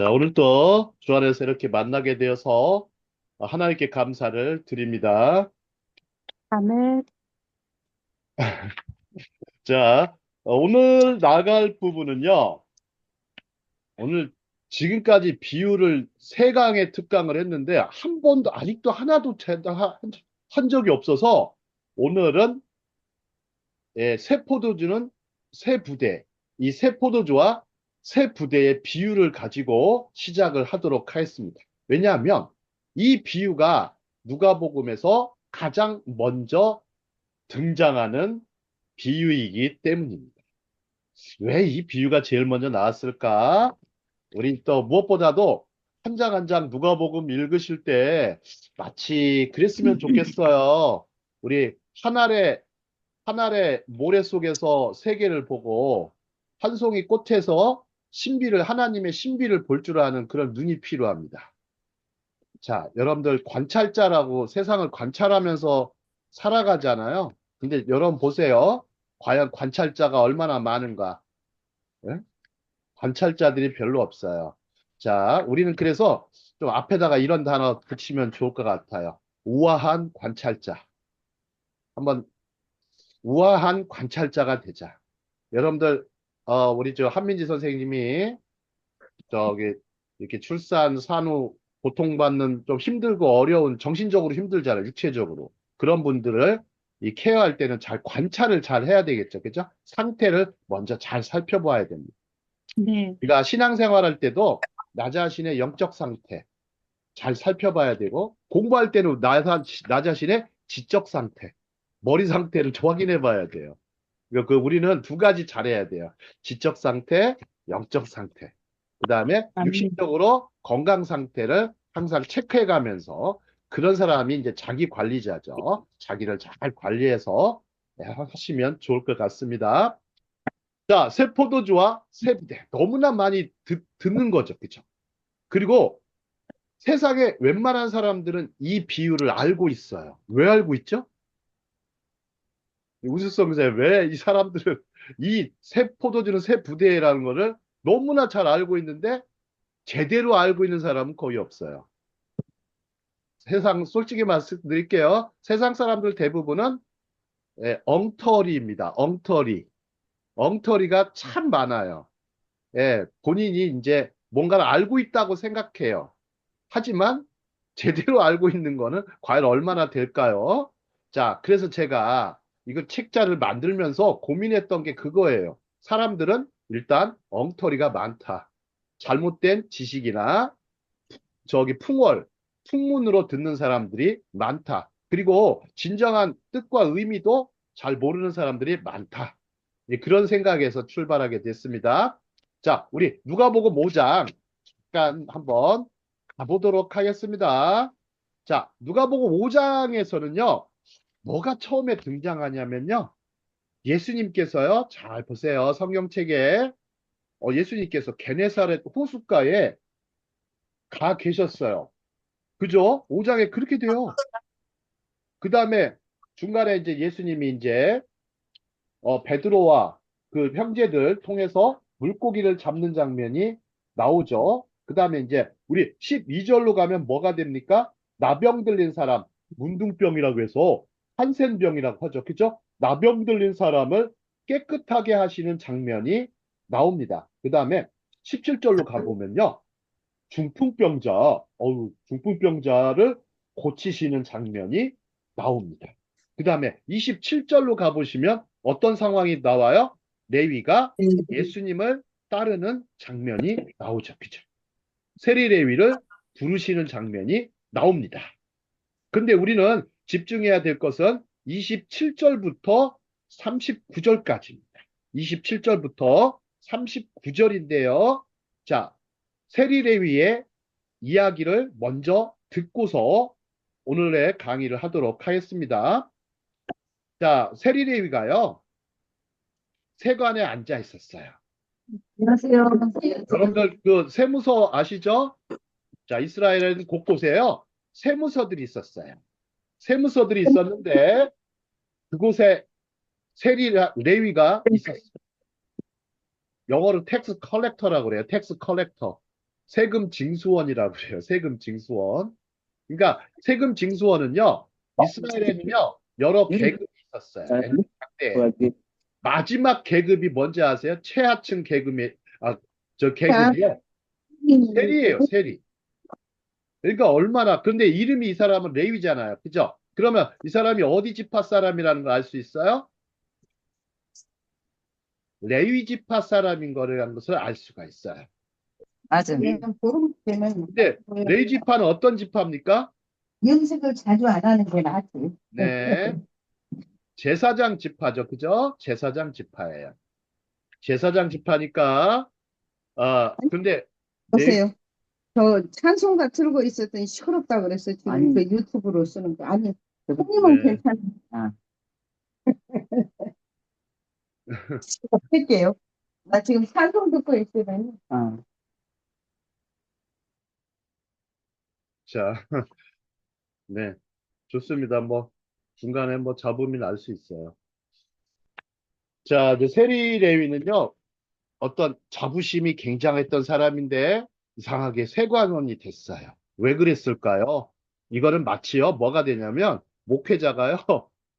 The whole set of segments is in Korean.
자, 오늘 또 주 안에서 이렇게 만나게 되어서 하나님께 감사를 드립니다. 아멘. 자, 오늘 나갈 부분은요, 오늘 지금까지 비유를 세 강의 특강을 했는데, 한 번도, 아직도 하나도 한 적이 없어서, 오늘은 새 포도주는 새 부대, 이 새 포도주와 새 부대의 비유를 가지고 시작을 하도록 하겠습니다. 왜냐하면 이 비유가 누가복음에서 가장 먼저 등장하는 비유이기 때문입니다. 왜 이 비유가 제일 먼저 나왔을까? 우린 또 무엇보다도 한 장 한 장 누가복음 읽으실 때 마치 그랬으면 좋겠어요. 우리 하늘의 모래 속에서 세계를 보고 한 송이 꽃에서 하나님의 신비를 볼 줄 아는 그런 눈이 필요합니다. 자, 여러분들 관찰자라고 세상을 관찰하면서 살아가잖아요. 근데 여러분 보세요. 과연 관찰자가 얼마나 많은가? 예? 관찰자들이 별로 없어요. 자, 우리는 그래서 좀 앞에다가 이런 단어 붙이면 좋을 것 같아요. 우아한 관찰자. 한번 우아한 관찰자가 되자. 여러분들, 우리 저 한민지 선생님이 저기 이렇게 출산, 산후, 고통받는 좀 힘들고 어려운 정신적으로 힘들잖아요. 육체적으로. 그런 분들을 이 케어할 때는 잘 관찰을 잘 해야 되겠죠. 그죠? 상태를 먼저 잘 살펴봐야 됩니다. 네. 그러니까 신앙생활 할 때도 나 자신의 영적 상태 잘 살펴봐야 되고 공부할 때는 나 자신의 지적 상태, 머리 상태를 확인해 봐야 돼요. 우리는 두 가지 잘해야 돼요. 지적 상태, 영적 상태. 그 다음에 아멘. 육신적으로 건강 상태를 항상 체크해 가면서 그런 사람이 이제 자기 관리자죠. 자기를 잘 관리해서 하시면 좋을 것 같습니다. 자, 새 포도주와 새 부대. 너무나 많이 듣는 거죠. 그쵸? 그리고 세상에 웬만한 사람들은 이 비유를 알고 있어요. 왜 알고 있죠? 우스성세 왜 이 사람들은 이 새 포도주는 새 부대라는 거를 너무나 잘 알고 있는데 제대로 알고 있는 사람은 거의 없어요. 솔직히 말씀드릴게요. 세상 사람들 대부분은 엉터리입니다. 엉터리. 엉터리가 참 많아요. 본인이 이제 뭔가를 알고 있다고 생각해요. 하지만 제대로 알고 있는 거는 과연 얼마나 될까요? 자, 그래서 제가 이거 책자를 만들면서 고민했던 게 그거예요. 사람들은 일단 엉터리가 많다. 잘못된 지식이나 풍문으로 듣는 사람들이 많다. 그리고 진정한 뜻과 의미도 잘 모르는 사람들이 많다. 그런 생각에서 출발하게 됐습니다. 자, 우리 누가복음 5장 잠깐 한번 가보도록 하겠습니다. 자, 누가복음 5장에서는요, 뭐가 처음에 등장하냐면요, 예수님께서요, 잘 보세요. 성경책에 예수님께서 게네사렛 호숫가에 가 계셨어요. 그죠? 5장에 그렇게 돼요. 그 다음에 중간에 이제 예수님이 이제 베드로와 그 형제들 통해서 물고기를 잡는 장면이 나오죠. 그 다음에 이제 우리 12절로 가면 뭐가 됩니까? 나병 들린 사람, 문둥병이라고 해서 한센병이라고 하죠. 그죠? 나병 들린 사람을 깨끗하게 하시는 장면이 나옵니다. 그 다음에 17절로 가보면요. 중풍병자를 고치시는 장면이 나옵니다. 그 다음에 27절로 가보시면 어떤 상황이 나와요? 레위가 예수님을 따르는 장면이 나오죠. 그죠? 세리 레위를 부르시는 장면이 나옵니다. 근데 우리는 집중해야 될 것은 27절부터 39절까지입니다. 27절부터 39절인데요. 자, 세리 레위의 이야기를 먼저 듣고서 오늘의 강의를 하도록 하겠습니다. 자, 세리레위가요, 세관에 앉아 있었어요. 안녕하세요. 여러분들 그 세무서 아시죠? 자, 이스라엘에는 곳곳에요, 세무서들이 있었어요. 세무서들이 있었는데 그곳에 레위가 있었어요. 영어로 텍스 컬렉터라고 그래요. 텍스 컬렉터. 세금 징수원이라고 해요. 세금 징수원. 그러니까 세금 징수원은요, 이스라엘에는요, 여러 계급이 있었어요. 옛날 때. 마지막 계급이 뭔지 아세요? 최하층 계급이, 아, 저 계급이요. 세리예요, 세리. 그러니까 얼마나, 근데 이름이 이 사람은 레위잖아요. 그죠? 그러면 이 사람이 어디 지파 사람이라는 걸 알 수 있어요? 레위 지파 사람인 거라는 것을 알 수가 있어요. 맞아. 네. 보름 때는 근데 레위 지파는 어떤 지파입니까? 염색을 자주 안 하는 게 낫지. 네. 제사장 지파죠. 그죠? 제사장 지파예요. 제사장 지파니까, 근데, 레, 보세요. 저 찬송가 틀고 있었더니 시끄럽다 그랬어. 지금 아니. 그 유튜브로 쓰는 거. 아니, 네. 손님은 괜찮아. 할게요. 나 지금 찬송 듣고 있으면. 자, 네. 좋습니다. 뭐, 중간에 뭐 잡음이 날 수 있어요. 자, 이제 세리 레위는요, 어떤 자부심이 굉장했던 사람인데, 이상하게 세관원이 됐어요. 왜 그랬을까요? 이거는 마치요, 뭐가 되냐면, 목회자가요,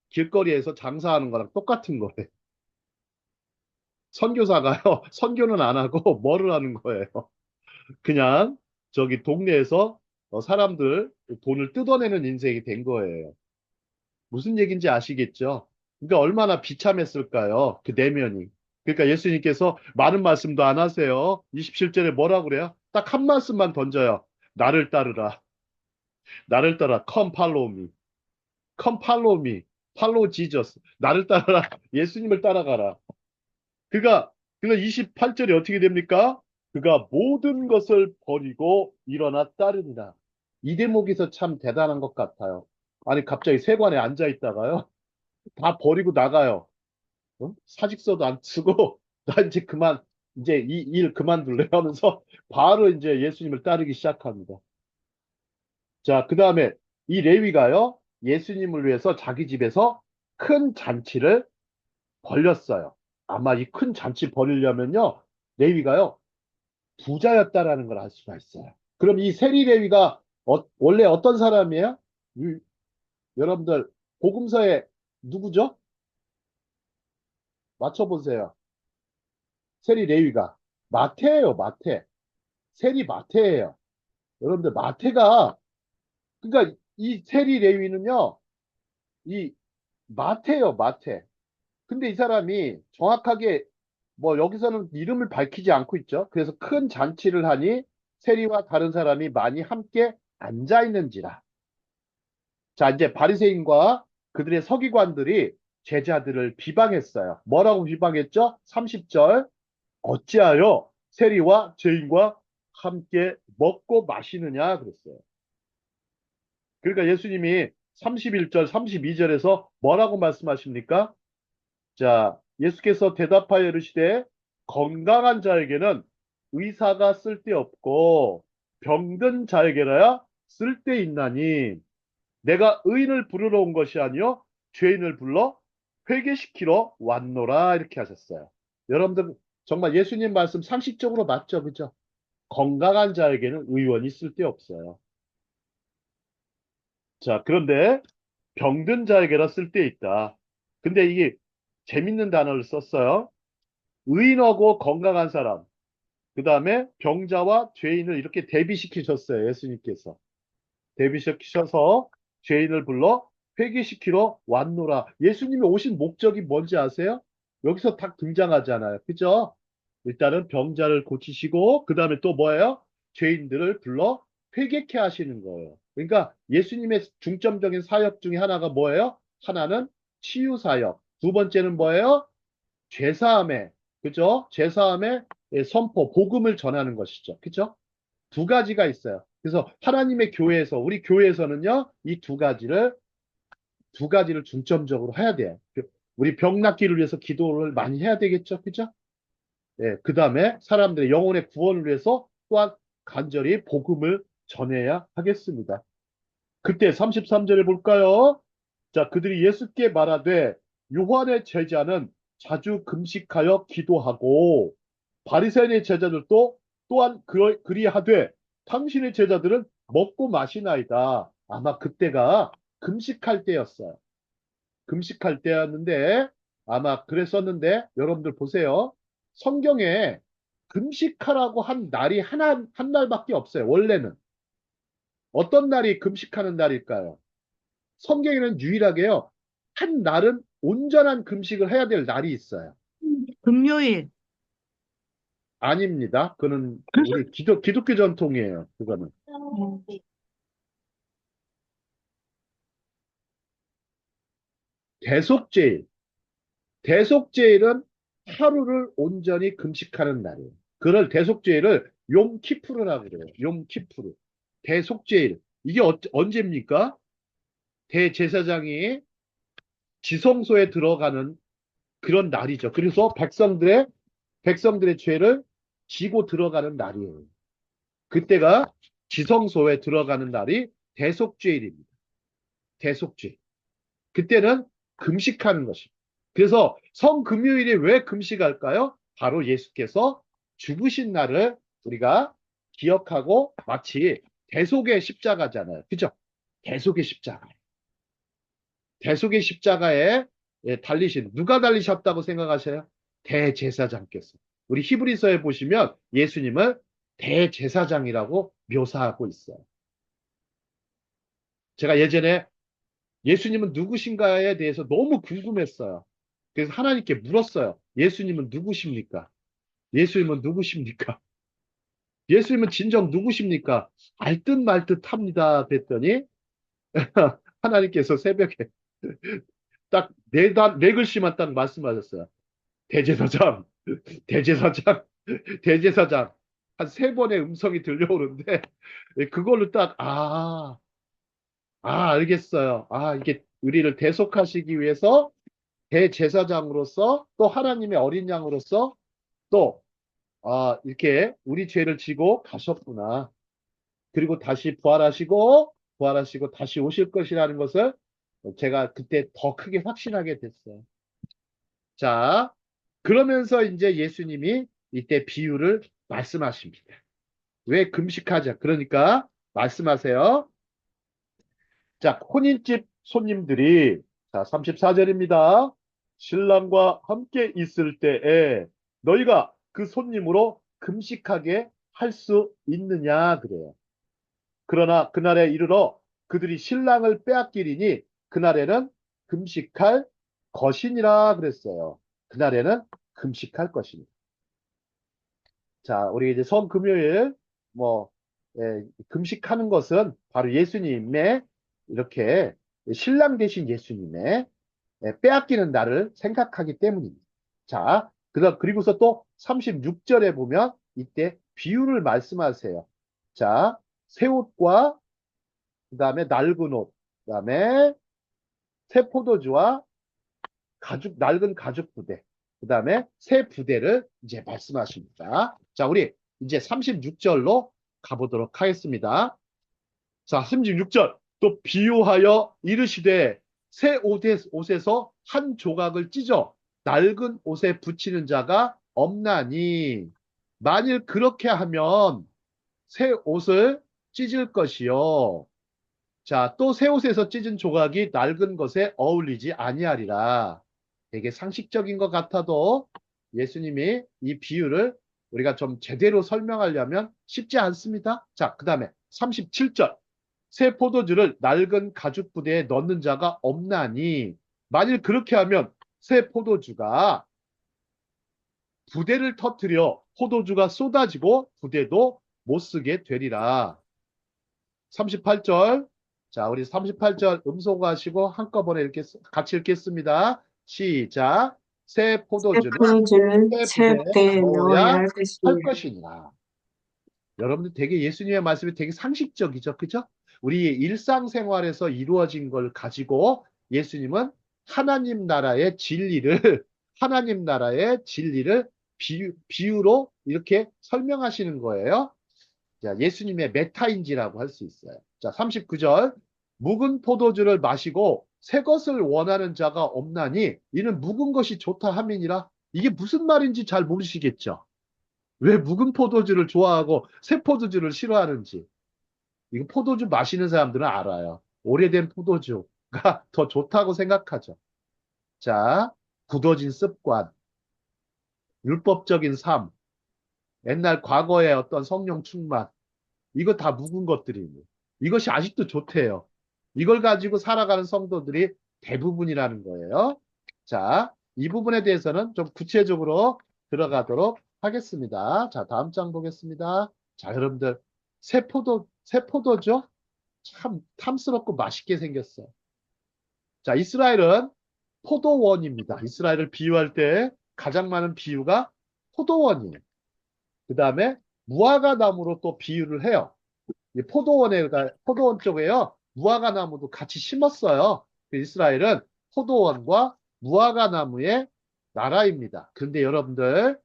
길거리에서 장사하는 거랑 똑같은 거예요. 선교사가요, 선교는 안 하고 뭐를 하는 거예요. 그냥 저기 동네에서 사람들 돈을 뜯어내는 인생이 된 거예요. 무슨 얘기인지 아시겠죠? 그러니까 얼마나 비참했을까요? 그 내면이. 그러니까 예수님께서 많은 말씀도 안 하세요. 27절에 뭐라 그래요? 딱 한 말씀만 던져요. 나를 따르라. 나를 따라. Come follow me. Come follow me. Follow Jesus. 나를 따라라. 예수님을 따라가라. 그가 28절에 어떻게 됩니까? 그가 모든 것을 버리고 일어나 따르니라. 이 대목에서 참 대단한 것 같아요. 아니 갑자기 세관에 앉아 있다가요. 다 버리고 나가요. 사직서도 안 쓰고 나 이제 그만 이제 이 일 그만둘래 하면서 바로 이제 예수님을 따르기 시작합니다. 자, 그다음에 이 레위가요. 예수님을 위해서 자기 집에서 큰 잔치를 벌렸어요. 아마 이 큰 잔치 벌이려면요. 레위가요. 부자였다라는 걸 알 수가 있어요. 그럼 이 세리 레위가 원래 어떤 사람이에요? 여러분들 복음서에 누구죠? 맞춰보세요. 세리 레위가 마태예요, 마태. 세리 마태예요. 여러분들 마태가 그러니까 이 세리 레위는요, 이 마태예요, 마태. 근데 이 사람이 정확하게 뭐 여기서는 이름을 밝히지 않고 있죠. 그래서 큰 잔치를 하니 세리와 다른 사람이 많이 함께 앉아 있는지라. 자, 이제 바리새인과 그들의 서기관들이 제자들을 비방했어요. 뭐라고 비방했죠? 30절. 어찌하여 세리와 죄인과 함께 먹고 마시느냐 그랬어요. 그러니까 예수님이 31절, 32절에서 뭐라고 말씀하십니까? 자, 예수께서 대답하여 이르시되 건강한 자에게는 의사가 쓸데없고 병든 자에게라야 쓸데있나니 내가 의인을 부르러 온 것이 아니요 죄인을 불러 회개시키러 왔노라 이렇게 하셨어요. 여러분들 정말 예수님 말씀 상식적으로 맞죠? 그죠? 건강한 자에게는 의원이 쓸데없어요. 자, 그런데 병든 자에게라 쓸데있다. 근데 이게 재밌는 단어를 썼어요. 의인하고 건강한 사람, 그 다음에 병자와 죄인을 이렇게 대비시키셨어요. 예수님께서. 대비시키셔서 죄인을 불러 회개시키러 왔노라. 예수님이 오신 목적이 뭔지 아세요? 여기서 딱 등장하잖아요. 그죠? 일단은 병자를 고치시고 그 다음에 또 뭐예요? 죄인들을 불러 회개케 하시는 거예요. 그러니까 예수님의 중점적인 사역 중에 하나가 뭐예요? 하나는 치유 사역. 두 번째는 뭐예요? 죄사함의 그죠? 죄사함의 선포, 복음을 전하는 것이죠. 그죠? 두 가지가 있어요. 그래서 하나님의 교회에서 우리 교회에서는요. 이 두 가지를 중점적으로 해야 돼요. 우리 병 낫기를 위해서 기도를 많이 해야 되겠죠. 그죠? 예, 그 다음에 사람들의 영혼의 구원을 위해서 또한 간절히 복음을 전해야 하겠습니다. 그때 33절에 볼까요? 자, 그들이 예수께 말하되 요한의 제자는 자주 금식하여 기도하고 바리새인의 제자들도 또한 그리하되 당신의 제자들은 먹고 마시나이다. 아마 그때가 금식할 때였어요. 금식할 때였는데 아마 그랬었는데 여러분들 보세요. 성경에 금식하라고 한 날이 한 날밖에 없어요. 원래는. 어떤 날이 금식하는 날일까요? 성경에는 유일하게요. 한 날은 온전한 금식을 해야 될 날이 있어요. 금요일. 아닙니다. 그거는 우리 기독교 전통이에요. 그거는. 대속죄일. 대속죄일은 하루를 온전히 금식하는 날이에요. 그걸 대속죄일을 용키푸르라고 그래요. 용키푸르. 대속죄일. 이게 언제입니까? 대제사장이 지성소에 들어가는 그런 날이죠. 그래서 백성들의 죄를 지고 들어가는 날이에요. 그때가 지성소에 들어가는 날이 대속죄일입니다. 대속죄. 그때는 금식하는 것입니다. 그래서 성금요일에 왜 금식할까요? 바로 예수께서 죽으신 날을 우리가 기억하고 마치 대속의 십자가잖아요. 그죠? 대속의 십자가. 대속의 십자가에 달리신 누가 달리셨다고 생각하세요? 대제사장께서. 우리 히브리서에 보시면 예수님을 대제사장이라고 묘사하고 있어요. 제가 예전에 예수님은 누구신가에 대해서 너무 궁금했어요. 그래서 하나님께 물었어요. 예수님은 누구십니까? 예수님은 누구십니까? 예수님은 진정 누구십니까? 알 듯 말 듯 합니다. 그랬더니 하나님께서 새벽에 딱 네 글씨만 딱 말씀하셨어요. 대제사장, 대제사장, 대제사장. 한 세 번의 음성이 들려오는데 그걸로 딱 알겠어요. 이게 우리를 대속하시기 위해서 대제사장으로서 또 하나님의 어린 양으로서 또 이렇게 우리 죄를 지고 가셨구나. 그리고 다시 부활하시고 다시 오실 것이라는 것을 제가 그때 더 크게 확신하게 됐어요. 자, 그러면서 이제 예수님이 이때 비유를 말씀하십니다. 왜 금식하자? 그러니까 말씀하세요. 자, 혼인집 손님들이 자, 34절입니다. 신랑과 함께 있을 때에 너희가 그 손님으로 금식하게 할 수 있느냐 그래요. 그러나 그날에 이르러 그들이 신랑을 빼앗기리니 그날에는 금식할 것이니라 그랬어요. 그날에는 금식할 것이니. 자, 우리 이제 성금요일 뭐 금식하는 것은 바로 예수님의 이렇게 신랑 대신 예수님의 빼앗기는 날을 생각하기 때문입니다. 자, 그리고서 또 36절에 보면 이때 비유를 말씀하세요. 자, 새 옷과 그 다음에 낡은 옷, 그 다음에 새 포도주와 낡은 가죽 부대, 그 다음에 새 부대를 이제 말씀하십니다. 자, 우리 이제 36절로 가보도록 하겠습니다. 자, 36절. 또 비유하여 이르시되 새 옷에서 한 조각을 찢어 낡은 옷에 붙이는 자가 없나니 만일 그렇게 하면 새 옷을 찢을 것이요. 자, 또 새 옷에서 찢은 조각이 낡은 것에 어울리지 아니하리라. 되게 상식적인 것 같아도 예수님이 이 비유를 우리가 좀 제대로 설명하려면 쉽지 않습니다. 자, 그 다음에 37절. 새 포도주를 낡은 가죽 부대에 넣는 자가 없나니 만일 그렇게 하면 새 포도주가 부대를 터뜨려 포도주가 쏟아지고 부대도 못 쓰게 되리라. 38절. 자, 우리 38절 음소거하시고 한꺼번에 이렇게 같이 읽겠습니다. 시작. 새 포도주는 포도주는 새 새 부대에 부대에 넣어야 넣어야 할 할 것이니라. 것이니라. 여러분들 되게 예수님의 말씀이 되게 상식적이죠. 그죠? 우리 일상생활에서 이루어진 걸 가지고 예수님은 하나님 나라의 진리를 하나님 나라의 진리를 비유로 이렇게 설명하시는 거예요. 자, 예수님의 메타인지라고 할 수 있어요. 자, 39절. 묵은 포도주를 마시고 새 것을 원하는 자가 없나니 이는 묵은 것이 좋다 함이니라. 이게 무슨 말인지 잘 모르시겠죠? 왜 묵은 포도주를 좋아하고 새 포도주를 싫어하는지. 이거 포도주 마시는 사람들은 알아요. 오래된 포도주가 더 좋다고 생각하죠. 자, 굳어진 습관, 율법적인 삶, 옛날 과거의 어떤 성령 충만, 이거 다 묵은 것들입니다. 이것이 아직도 좋대요. 이걸 가지고 살아가는 성도들이 대부분이라는 거예요. 자, 이 부분에 대해서는 좀 구체적으로 들어가도록 하겠습니다. 자, 다음 장 보겠습니다. 자, 여러분들, 새 포도죠? 참 탐스럽고 맛있게 생겼어요. 자, 이스라엘은 포도원입니다. 이스라엘을 비유할 때 가장 많은 비유가 포도원이에요. 그 다음에 무화과 나무로 또 비유를 해요. 이 포도원 쪽에요. 무화과 나무도 같이 심었어요. 그 이스라엘은 포도원과 무화과 나무의 나라입니다. 그런데 여러분들,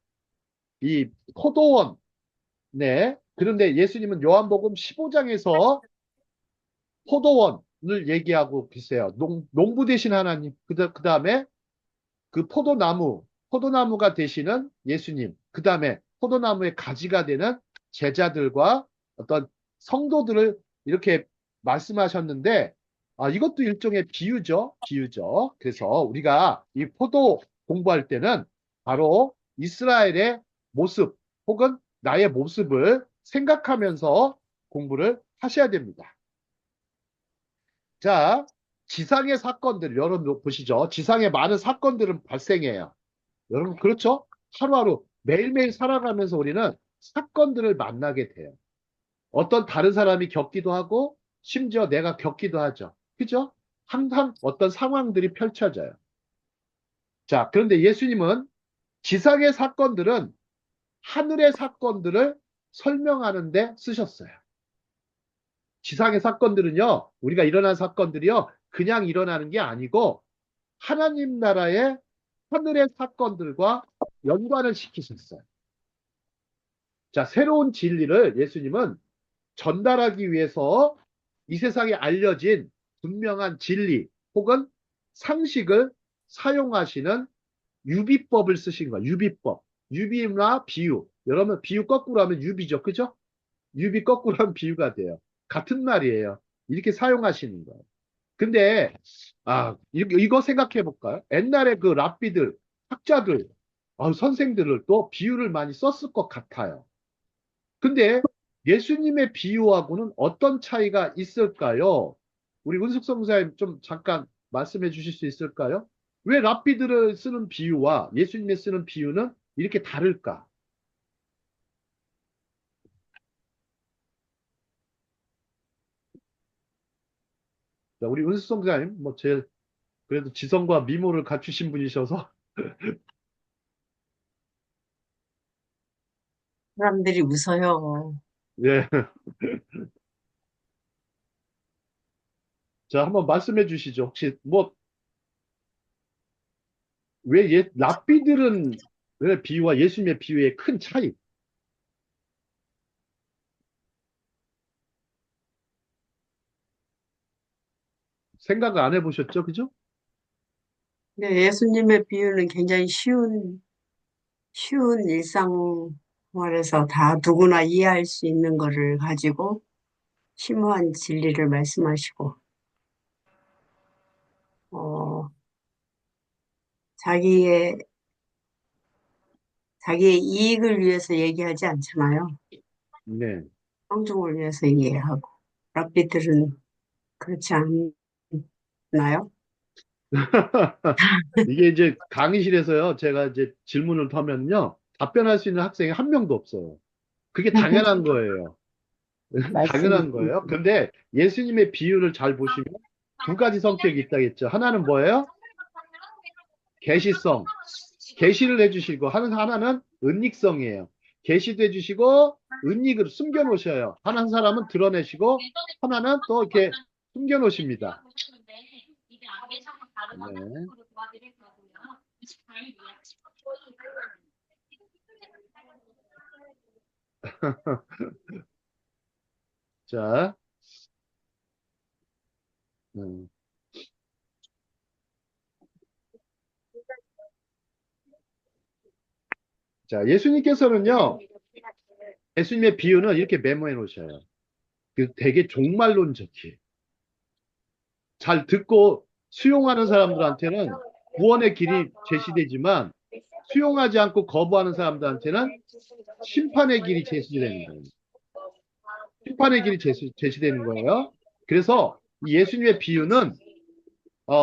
이 포도원, 네. 그런데 예수님은 요한복음 15장에서 포도원을 얘기하고 계세요. 농부 되신 하나님. 그 다음에 그 포도나무가 되시는 예수님. 그 다음에 포도나무의 가지가 되는 제자들과 어떤 성도들을 이렇게 말씀하셨는데, 이것도 일종의 비유죠. 그래서 우리가 이 포도 공부할 때는 바로 이스라엘의 모습 혹은 나의 모습을 생각하면서 공부를 하셔야 됩니다. 자, 지상의 사건들, 여러분 보시죠. 지상에 많은 사건들은 발생해요. 여러분, 그렇죠? 하루하루, 매일매일 살아가면서 우리는 사건들을 만나게 돼요. 어떤 다른 사람이 겪기도 하고, 심지어 내가 겪기도 하죠. 그죠? 항상 어떤 상황들이 펼쳐져요. 자, 그런데 예수님은 지상의 사건들은 하늘의 사건들을 설명하는데 쓰셨어요. 지상의 사건들은요, 우리가 일어난 사건들이요, 그냥 일어나는 게 아니고, 하나님 나라의 하늘의 사건들과 연관을 시키셨어요. 자, 새로운 진리를 예수님은 전달하기 위해서 이 세상에 알려진 분명한 진리 혹은 상식을 사용하시는 유비법을 쓰신 거예요. 유비법. 유비나 비유. 여러분, 비유 거꾸로 하면 유비죠. 그죠? 유비 거꾸로 하면 비유가 돼요. 같은 말이에요. 이렇게 사용하시는 거예요. 근데 이거 생각해 볼까요? 옛날에 그 랍비들, 학자들, 선생들을 또 비유를 많이 썼을 것 같아요. 근데 예수님의 비유하고는 어떤 차이가 있을까요? 우리 은숙 목사님 좀 잠깐 말씀해 주실 수 있을까요? 왜 랍비들을 쓰는 비유와 예수님이 쓰는 비유는 이렇게 다를까? 자, 우리 은숙 목사님, 뭐 제일 그래도 지성과 미모를 갖추신 분이셔서 사람들이 웃어요. 예. 자, 한번 말씀해 주시죠. 혹시 뭐 왜 랍비들은 왜 비유와 예수님의 비유의 큰 차이 생각을 안 해보셨죠? 그죠? 근데 예수님의 비유는 굉장히 쉬운 일상생활에서 다 누구나 이해할 수 있는 거를 가지고 심오한 진리를 말씀하시고, 어, 자기의, 자기의 이익을 위해서 얘기하지 않잖아요. 네. 성중을 위해서 이해하고. 랍비들은 그렇지 않나요? 이게 이제 강의실에서요, 제가 이제 질문을 하면요, 답변할 수 있는 학생이 한 명도 없어요. 그게 당연한 거예요. 당연한 말씀, 거예요. 근데 예수님의 비유를 잘 보시면 두 가지 성격이 있다겠죠. 하나는 뭐예요? 계시성. 계시를 해주시고, 하나는 은닉성이에요. 계시도 해주시고, 은닉을 숨겨놓으셔요. 하나는 사람은 드러내시고, 하나는 또 이렇게 숨겨놓으십니다. 네. 자, 음. 자, 예수님께서는요, 예수님의 비유는 이렇게 메모해 놓으셔요. 그 되게 종말론적이에요. 잘 듣고 수용하는 사람들한테는 구원의 길이 제시되지만 수용하지 않고 거부하는 사람들한테는 심판의 길이 제시되는 거예요. 심판의 길이 제시되는 거예요. 그래서 이 예수님의 비유는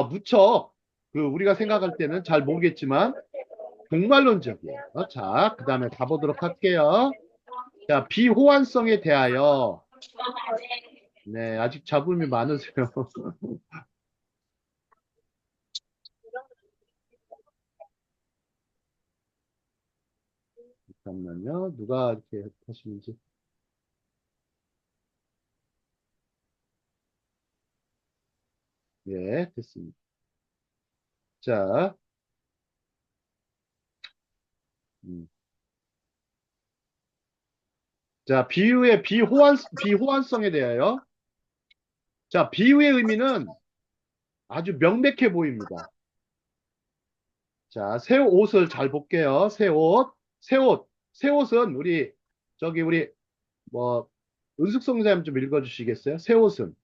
무척 우리가 생각할 때는 잘 모르겠지만 종말론적이에요. 자, 그 다음에 가보도록 할게요. 자, 비호환성에 대하여. 네, 아직 잡음이 많으세요. 잠깐만요. 누가 이렇게 하시는지. 예, 됐습니다. 자, 음. 자, 비유의 비호환성에 대하여. 자, 비유의 의미는 아주 명백해 보입니다. 자, 새 옷을 잘 볼게요. 새 옷. 새 옷. 새 옷은 우리, 뭐, 은숙성 선생님 좀 읽어주시겠어요? 새 옷은.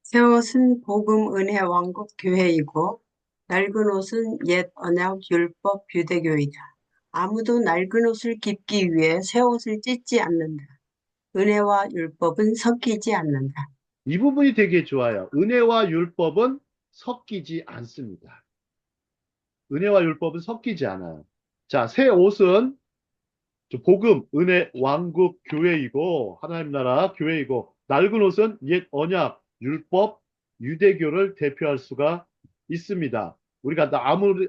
새 옷은 복음, 은혜, 왕국, 교회이고 낡은 옷은 옛 언약, 율법, 유대교이다. 아무도 낡은 옷을 입기 위해 새 옷을 찢지 않는다. 은혜와 율법은 섞이지 않는다. 이 부분이 되게 좋아요. 은혜와 율법은 섞이지 않습니다. 은혜와 율법은 섞이지 않아요. 자, 새 옷은 복음, 은혜, 왕국, 교회이고, 하나님 나라, 교회이고, 낡은 옷은 옛 언약, 율법, 유대교를 대표할 수가 있습니다. 우리가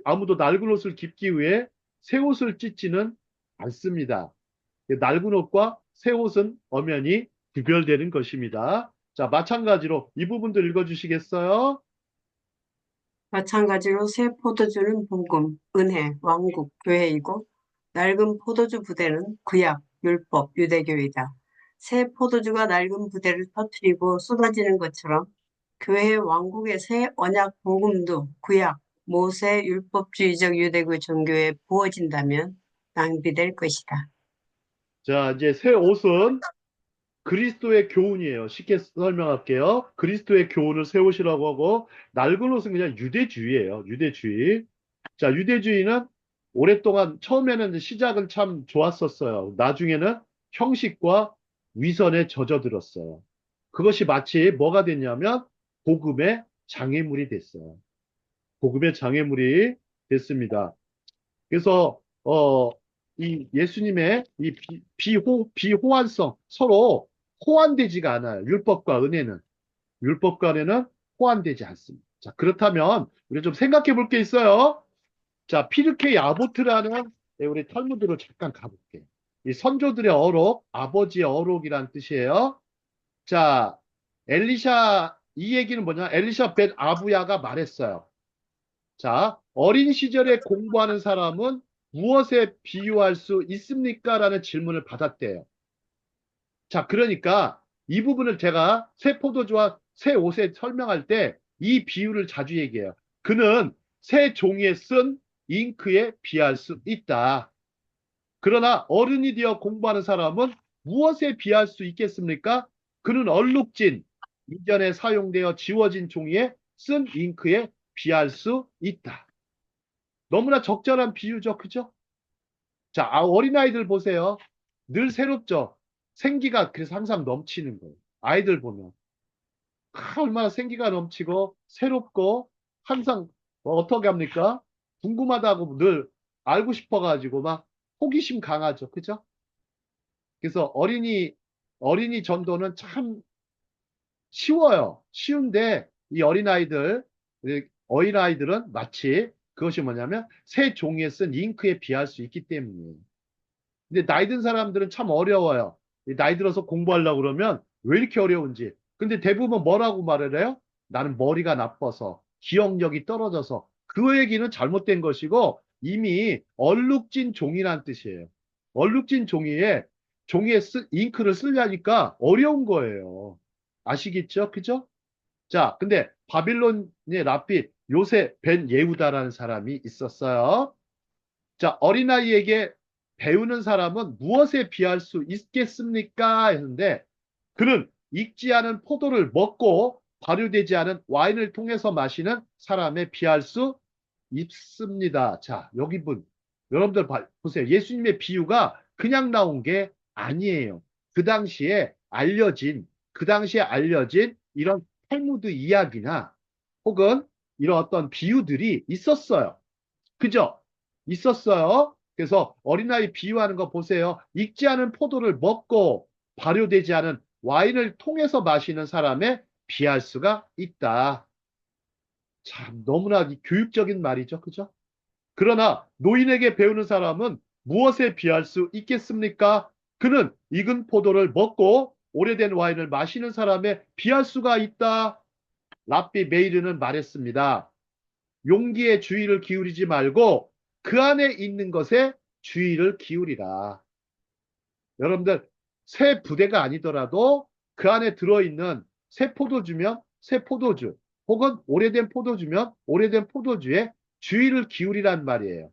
아무도 낡은 옷을 입기 위해 새 옷을 찢지는 않습니다. 낡은 옷과 새 옷은 엄연히 구별되는 것입니다. 자, 마찬가지로 이 부분도 읽어주시겠어요? 마찬가지로 새 포도주는 복음, 은혜, 왕국, 교회이고 낡은 포도주 부대는 구약, 율법, 유대교이다. 새 포도주가 낡은 부대를 터뜨리고 쏟아지는 것처럼 교회의 왕국의 새 언약 복음도 구약, 모세, 율법주의적 유대교 종교에 부어진다면 낭비될 것이다. 자, 이제 새 옷은 그리스도의 교훈이에요. 쉽게 설명할게요. 그리스도의 교훈을 새 옷이라고 하고, 낡은 옷은 그냥 유대주의예요. 유대주의. 자, 유대주의는 오랫동안 처음에는 시작은 참 좋았었어요. 나중에는 형식과 위선에 젖어들었어요. 그것이 마치 뭐가 됐냐면 복음의 장애물이 됐어요. 복음의 장애물이 됐습니다. 그래서 이 예수님의 이 비호환성 서로 호환되지가 않아요. 율법과 은혜는 호환되지 않습니다. 자, 그렇다면 우리 좀 생각해 볼 게 있어요. 자, 피르케 야보트라는 우리 탈무드로 잠깐 가볼게요. 이 선조들의 어록, 아버지의 어록이란 뜻이에요. 자, 이 얘기는 뭐냐? 엘리샤 벳 아부야가 말했어요. 자, 어린 시절에 공부하는 사람은 무엇에 비유할 수 있습니까? 라는 질문을 받았대요. 자, 그러니까 이 부분을 제가 새 포도주와 새 옷에 설명할 때 이 비유를 자주 얘기해요. 그는 새 종이에 쓴 잉크에 비할 수 있다. 그러나 어른이 되어 공부하는 사람은 무엇에 비할 수 있겠습니까? 그는 얼룩진, 이전에 사용되어 지워진 종이에 쓴 잉크에 비할 수 있다. 너무나 적절한 비유죠. 그죠? 자, 어린아이들 보세요. 늘 새롭죠? 생기가 그래서 항상 넘치는 거예요. 아이들 보면. 얼마나 생기가 넘치고 새롭고 항상 어떻게 합니까? 궁금하다고 늘 알고 싶어가지고 막 호기심 강하죠. 그죠? 그래서 어린이 전도는 참 쉬워요. 쉬운데 이 어린아이들은 마치 그것이 뭐냐면 새 종이에 쓴 잉크에 비할 수 있기 때문이에요. 근데 나이 든 사람들은 참 어려워요. 나이 들어서 공부하려고 그러면 왜 이렇게 어려운지. 근데 대부분 뭐라고 말을 해요? 나는 머리가 나빠서, 기억력이 떨어져서. 그 얘기는 잘못된 것이고 이미 얼룩진 종이란 뜻이에요. 얼룩진 종이에 잉크를 쓰려니까 어려운 거예요. 아시겠죠? 그죠? 자, 근데 바빌론의 랍비 요새 벤 예후다라는 사람이 있었어요. 자, 어린아이에게 배우는 사람은 무엇에 비할 수 있겠습니까? 했는데 그는 익지 않은 포도를 먹고 발효되지 않은 와인을 통해서 마시는 사람에 비할 수 있습니다. 자, 여기 여러분들 보세요. 예수님의 비유가 그냥 나온 게 아니에요. 그 당시에 알려진 이런 탈무드 이야기나 혹은 이런 어떤 비유들이 있었어요. 그죠? 있었어요. 그래서 어린아이 비유하는 거 보세요. 익지 않은 포도를 먹고 발효되지 않은 와인을 통해서 마시는 사람에 비할 수가 있다. 참 너무나 교육적인 말이죠. 그죠? 그러나 노인에게 배우는 사람은 무엇에 비할 수 있겠습니까? 그는 익은 포도를 먹고 오래된 와인을 마시는 사람에 비할 수가 있다. 랍비 메이르는 말했습니다. 용기에 주의를 기울이지 말고 그 안에 있는 것에 주의를 기울이라. 여러분들 새 부대가 아니더라도 그 안에 들어있는 새 포도주면 새 포도주 혹은 오래된 포도주면 오래된 포도주에 주의를 기울이란 말이에요.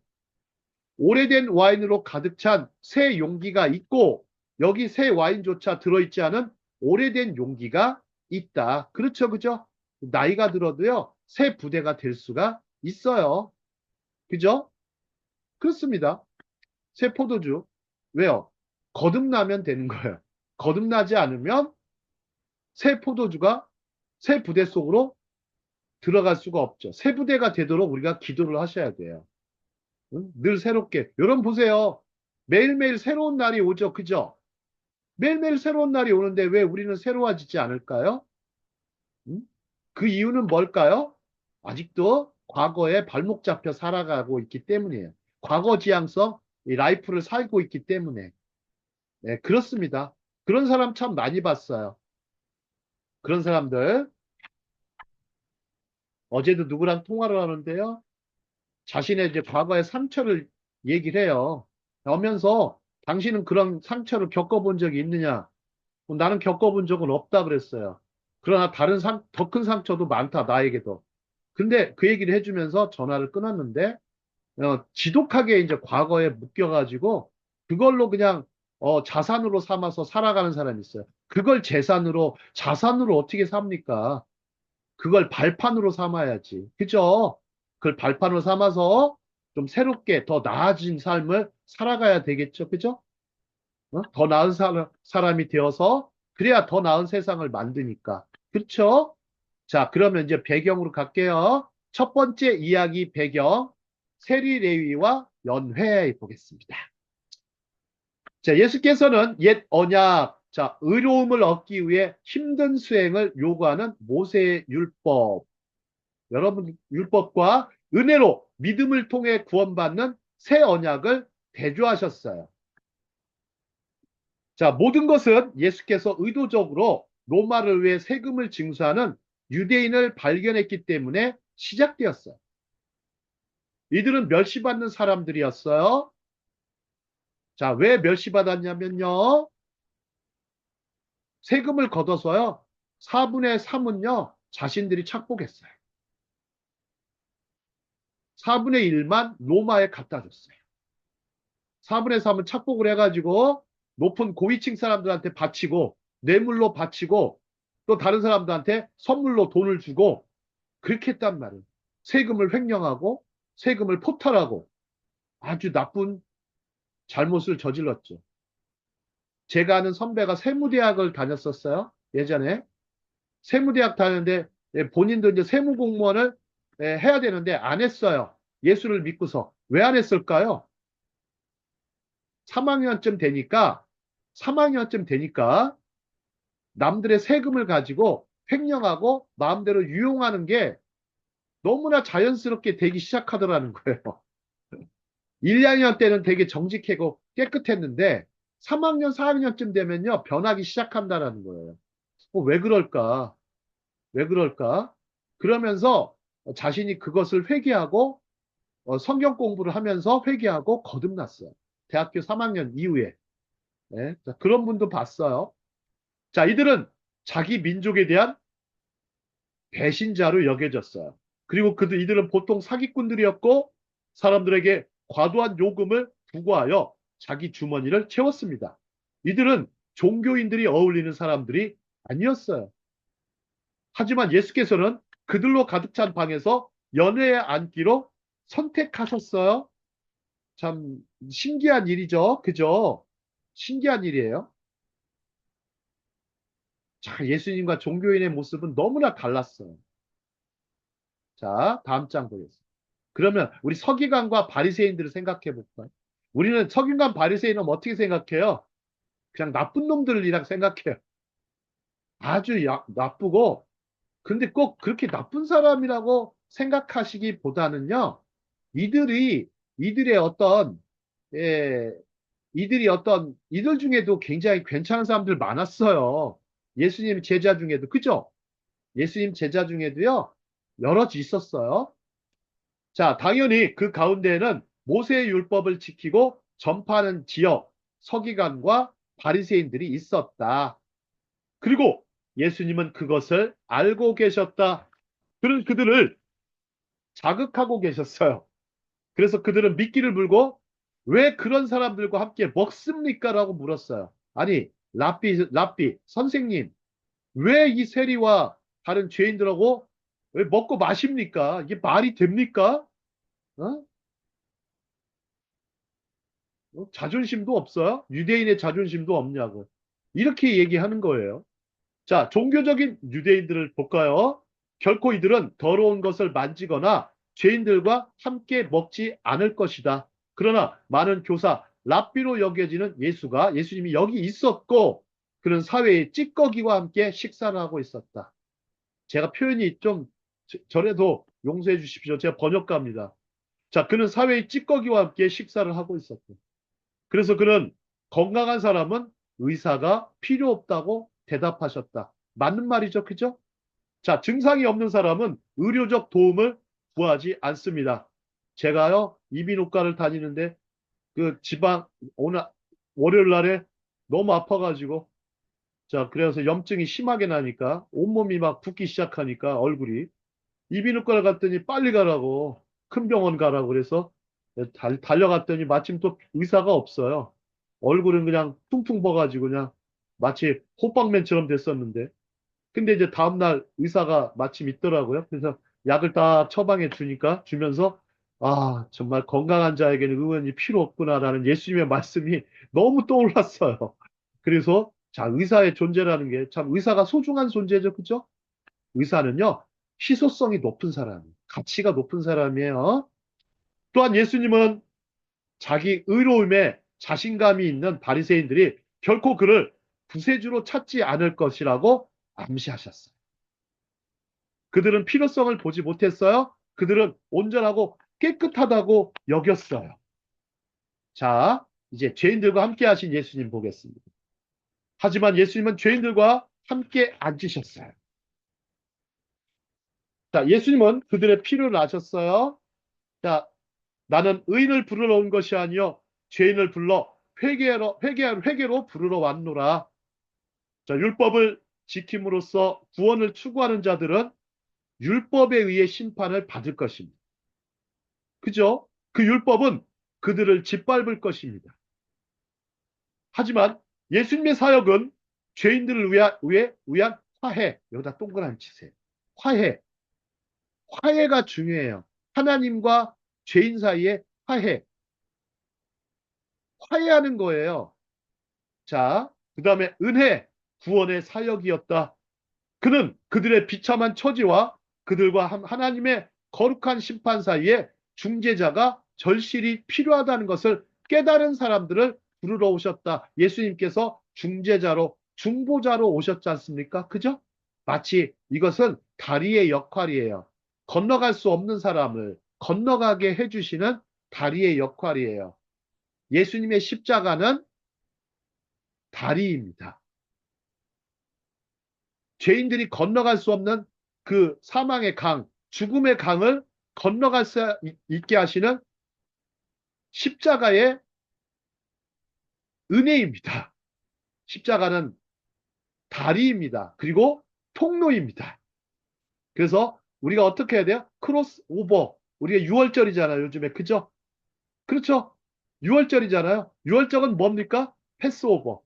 오래된 와인으로 가득 찬 새 용기가 있고 여기 새 와인조차 들어있지 않은 오래된 용기가 있다. 그렇죠, 그죠? 나이가 들어도요 새 부대가 될 수가 있어요. 그죠? 그렇습니다. 새 포도주. 왜요? 거듭나면 되는 거예요. 거듭나지 않으면 새 포도주가 새 부대 속으로 들어갈 수가 없죠. 새 부대가 되도록 우리가 기도를 하셔야 돼요. 응? 늘 새롭게. 여러분 보세요. 매일매일 새로운 날이 오죠. 그죠? 매일매일 새로운 날이 오는데 왜 우리는 새로워지지 않을까요? 응? 그 이유는 뭘까요? 아직도 과거에 발목 잡혀 살아가고 있기 때문이에요. 과거 지향성, 이 라이프를 살고 있기 때문에. 네, 그렇습니다. 그런 사람 참 많이 봤어요. 그런 사람들. 어제도 누구랑 통화를 하는데요. 자신의 이제 과거의 상처를 얘기를 해요. 하면서 당신은 그런 상처를 겪어본 적이 있느냐? 나는 겪어본 적은 없다 그랬어요. 그러나 더 큰 상처도 많다, 나에게도. 근데 그 얘기를 해주면서 전화를 끊었는데, 지독하게 이제 과거에 묶여가지고, 그걸로 그냥, 자산으로 삼아서 살아가는 사람이 있어요. 그걸 자산으로 어떻게 삽니까? 그걸 발판으로 삼아야지. 그죠? 그걸 발판으로 삼아서 좀 새롭게 더 나아진 삶을 살아가야 되겠죠. 그죠? 더 나은 사람이 되어서 그래야 더 나은 세상을 만드니까. 그렇죠? 자, 그러면 이제 배경으로 갈게요. 첫 번째 이야기 배경, 세리 레위와 연회 보겠습니다. 자, 예수께서는 옛 언약, 자, 의로움을 얻기 위해 힘든 수행을 요구하는 모세의 율법, 여러분 율법과 은혜로 믿음을 통해 구원받는 새 언약을 대조하셨어요. 자, 모든 것은 예수께서 의도적으로 로마를 위해 세금을 징수하는 유대인을 발견했기 때문에 시작되었어요. 이들은 멸시받는 사람들이었어요. 자, 왜 멸시받았냐면요. 세금을 걷어서요. 4분의 3은요. 자신들이 착복했어요. 4분의 1만 로마에 갖다 줬어요. 4분의 3은 착복을 해가지고 높은 고위층 사람들한테 바치고 뇌물로 바치고 또 다른 사람들한테 선물로 돈을 주고 그렇게 했단 말이에요. 세금을 횡령하고 세금을 포탈하고 아주 나쁜 잘못을 저질렀죠. 제가 아는 선배가 세무대학을 다녔었어요. 예전에. 세무대학 다녔는데 본인도 이제 세무공무원을 해야 되는데 안 했어요. 예수를 믿고서. 왜 안 했을까요? 3학년쯤 되니까 남들의 세금을 가지고 횡령하고 마음대로 유용하는 게 너무나 자연스럽게 되기 시작하더라는 거예요. 1, 2학년 때는 되게 정직하고 깨끗했는데 3학년, 4학년쯤 되면요 변하기 시작한다는 거예요. 왜 그럴까? 왜 그럴까? 그러면서 자신이 그것을 회개하고 성경 공부를 하면서 회개하고 거듭났어요. 대학교 3학년 이후에. 네, 자, 그런 분도 봤어요. 자, 이들은 자기 민족에 대한 배신자로 여겨졌어요. 그리고 이들은 보통 사기꾼들이었고 사람들에게 과도한 요금을 부과하여 자기 주머니를 채웠습니다. 이들은 종교인들이 어울리는 사람들이 아니었어요. 하지만 예수께서는 그들로 가득 찬 방에서 연회에 앉기로 선택하셨어요. 참 신기한 일이죠. 그죠? 신기한 일이에요. 자, 예수님과 종교인의 모습은 너무나 달랐어요. 자, 다음 장 보겠습니다. 그러면 우리 서기관과 바리새인들을 생각해 볼까요? 우리는 서기관 바리새인은 어떻게 생각해요? 그냥 나쁜 놈들이랑 생각해요. 아주 나쁘고, 근데 꼭 그렇게 나쁜 사람이라고 생각하시기보다는요, 이들이 이들의 어떤 예, 이들 중에도 굉장히 괜찮은 사람들 많았어요. 예수님 제자 중에도, 그죠? 예수님 제자 중에도요, 여럿 있었어요. 자, 당연히 그 가운데에는 모세의 율법을 지키고 전파하는 지역, 서기관과 바리새인들이 있었다. 그리고 예수님은 그것을 알고 계셨다. 그들을 자극하고 계셨어요. 그래서 그들은 미끼를 물고 왜 그런 사람들과 함께 먹습니까? 라고 물었어요. 아니, 랍비, 선생님, 왜 이 세리와 다른 죄인들하고 왜 먹고 마십니까? 이게 말이 됩니까? 어? 자존심도 없어요? 유대인의 자존심도 없냐고. 이렇게 얘기하는 거예요. 자, 종교적인 유대인들을 볼까요? 결코 이들은 더러운 것을 만지거나 죄인들과 함께 먹지 않을 것이다. 그러나 많은 교사, 랍비로 여겨지는 예수님이 여기 있었고, 그런 사회의 찌꺼기와 함께 식사를 하고 있었다. 제가 표현이 좀 저래도 용서해 주십시오. 제가 번역가입니다. 자, 그는 사회의 찌꺼기와 함께 식사를 하고 있었다. 그래서 그는 건강한 사람은 의사가 필요 없다고 대답하셨다. 맞는 말이죠. 그죠? 자, 증상이 없는 사람은 의료적 도움을 구하지 않습니다. 제가요, 이비인후과를 다니는데 그 오늘 월요일 날에 너무 아파가지고 자, 그래서 염증이 심하게 나니까 온몸이 막 붓기 시작하니까 얼굴이 이비인후과를 갔더니 빨리 가라고 큰 병원 가라고 그래서 달려갔더니 마침 또 의사가 없어요. 얼굴은 그냥 퉁퉁 버가지고 그냥 마치 호빵맨처럼 됐었는데 근데 이제 다음날 의사가 마침 있더라고요. 그래서 약을 딱 처방해 주면서 아 정말 건강한 자에게는 의원이 필요 없구나라는 예수님의 말씀이 너무 떠올랐어요. 그래서 자 의사의 존재라는 게 참 의사가 소중한 존재죠. 그죠? 의사는요 희소성이 높은 사람이에요. 가치가 높은 사람이에요. 또한 예수님은 자기 의로움에 자신감이 있는 바리새인들이 결코 그를 구세주로 찾지 않을 것이라고 암시하셨어요. 그들은 필요성을 보지 못했어요. 그들은 온전하고 깨끗하다고 여겼어요. 자, 이제 죄인들과 함께 하신 예수님 보겠습니다. 하지만 예수님은 죄인들과 함께 앉으셨어요. 자, 예수님은 그들의 피를 아셨어요. 자, 나는 의인을 부르러 온 것이 아니요 죄인을 불러 회개로 부르러 왔노라. 자, 율법을 지킴으로써 구원을 추구하는 자들은 율법에 의해 심판을 받을 것입니다. 그죠? 그 율법은 그들을 짓밟을 것입니다. 하지만 예수님의 사역은 죄인들을 위한 화해. 여기다 동그라미 치세요. 화해. 화해가 중요해요. 하나님과 죄인 사이의 화해. 화해하는 거예요. 자, 그 다음에 은혜, 구원의 사역이었다. 그는 그들의 비참한 처지와 그들과 하나님의 거룩한 심판 사이에 중재자가 절실히 필요하다는 것을 깨달은 사람들을 부르러 오셨다. 예수님께서 중보자로 오셨지 않습니까? 그죠? 마치 이것은 다리의 역할이에요. 건너갈 수 없는 사람을 건너가게 해주시는 다리의 역할이에요. 예수님의 십자가는 다리입니다. 죄인들이 건너갈 수 없는 그 사망의 강, 죽음의 강을 건너갈 수 있게 하시는 십자가의 은혜입니다. 십자가는 다리입니다. 그리고 통로입니다. 그래서 우리가 어떻게 해야 돼요? 크로스 오버. 우리가 6월절이잖아요. 요즘에. 그죠? 그렇죠? 유월절이잖아요. 유월절은 뭡니까? 패스오버.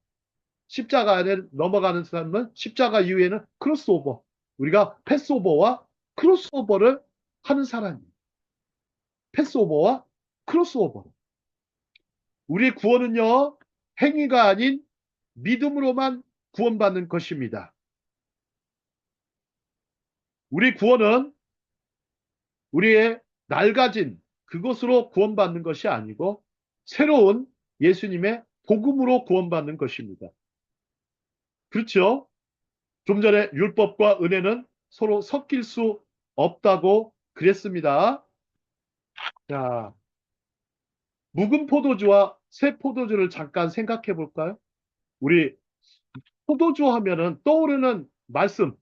십자가 안에 넘어가는 사람은 십자가 이후에는 크로스오버. 우리가 패스오버와 크로스오버를 하는 사람이에요. 패스오버와 크로스오버. 우리의 구원은요, 행위가 아닌 믿음으로만 구원받는 것입니다. 우리 구원은 우리의 낡아진 그것으로 구원받는 것이 아니고 새로운 예수님의 복음으로 구원받는 것입니다. 그렇죠? 좀 전에 율법과 은혜는 서로 섞일 수 없다고 그랬습니다. 자, 묵은 포도주와 새 포도주를 잠깐 생각해 볼까요? 우리 포도주 하면은 떠오르는 말씀.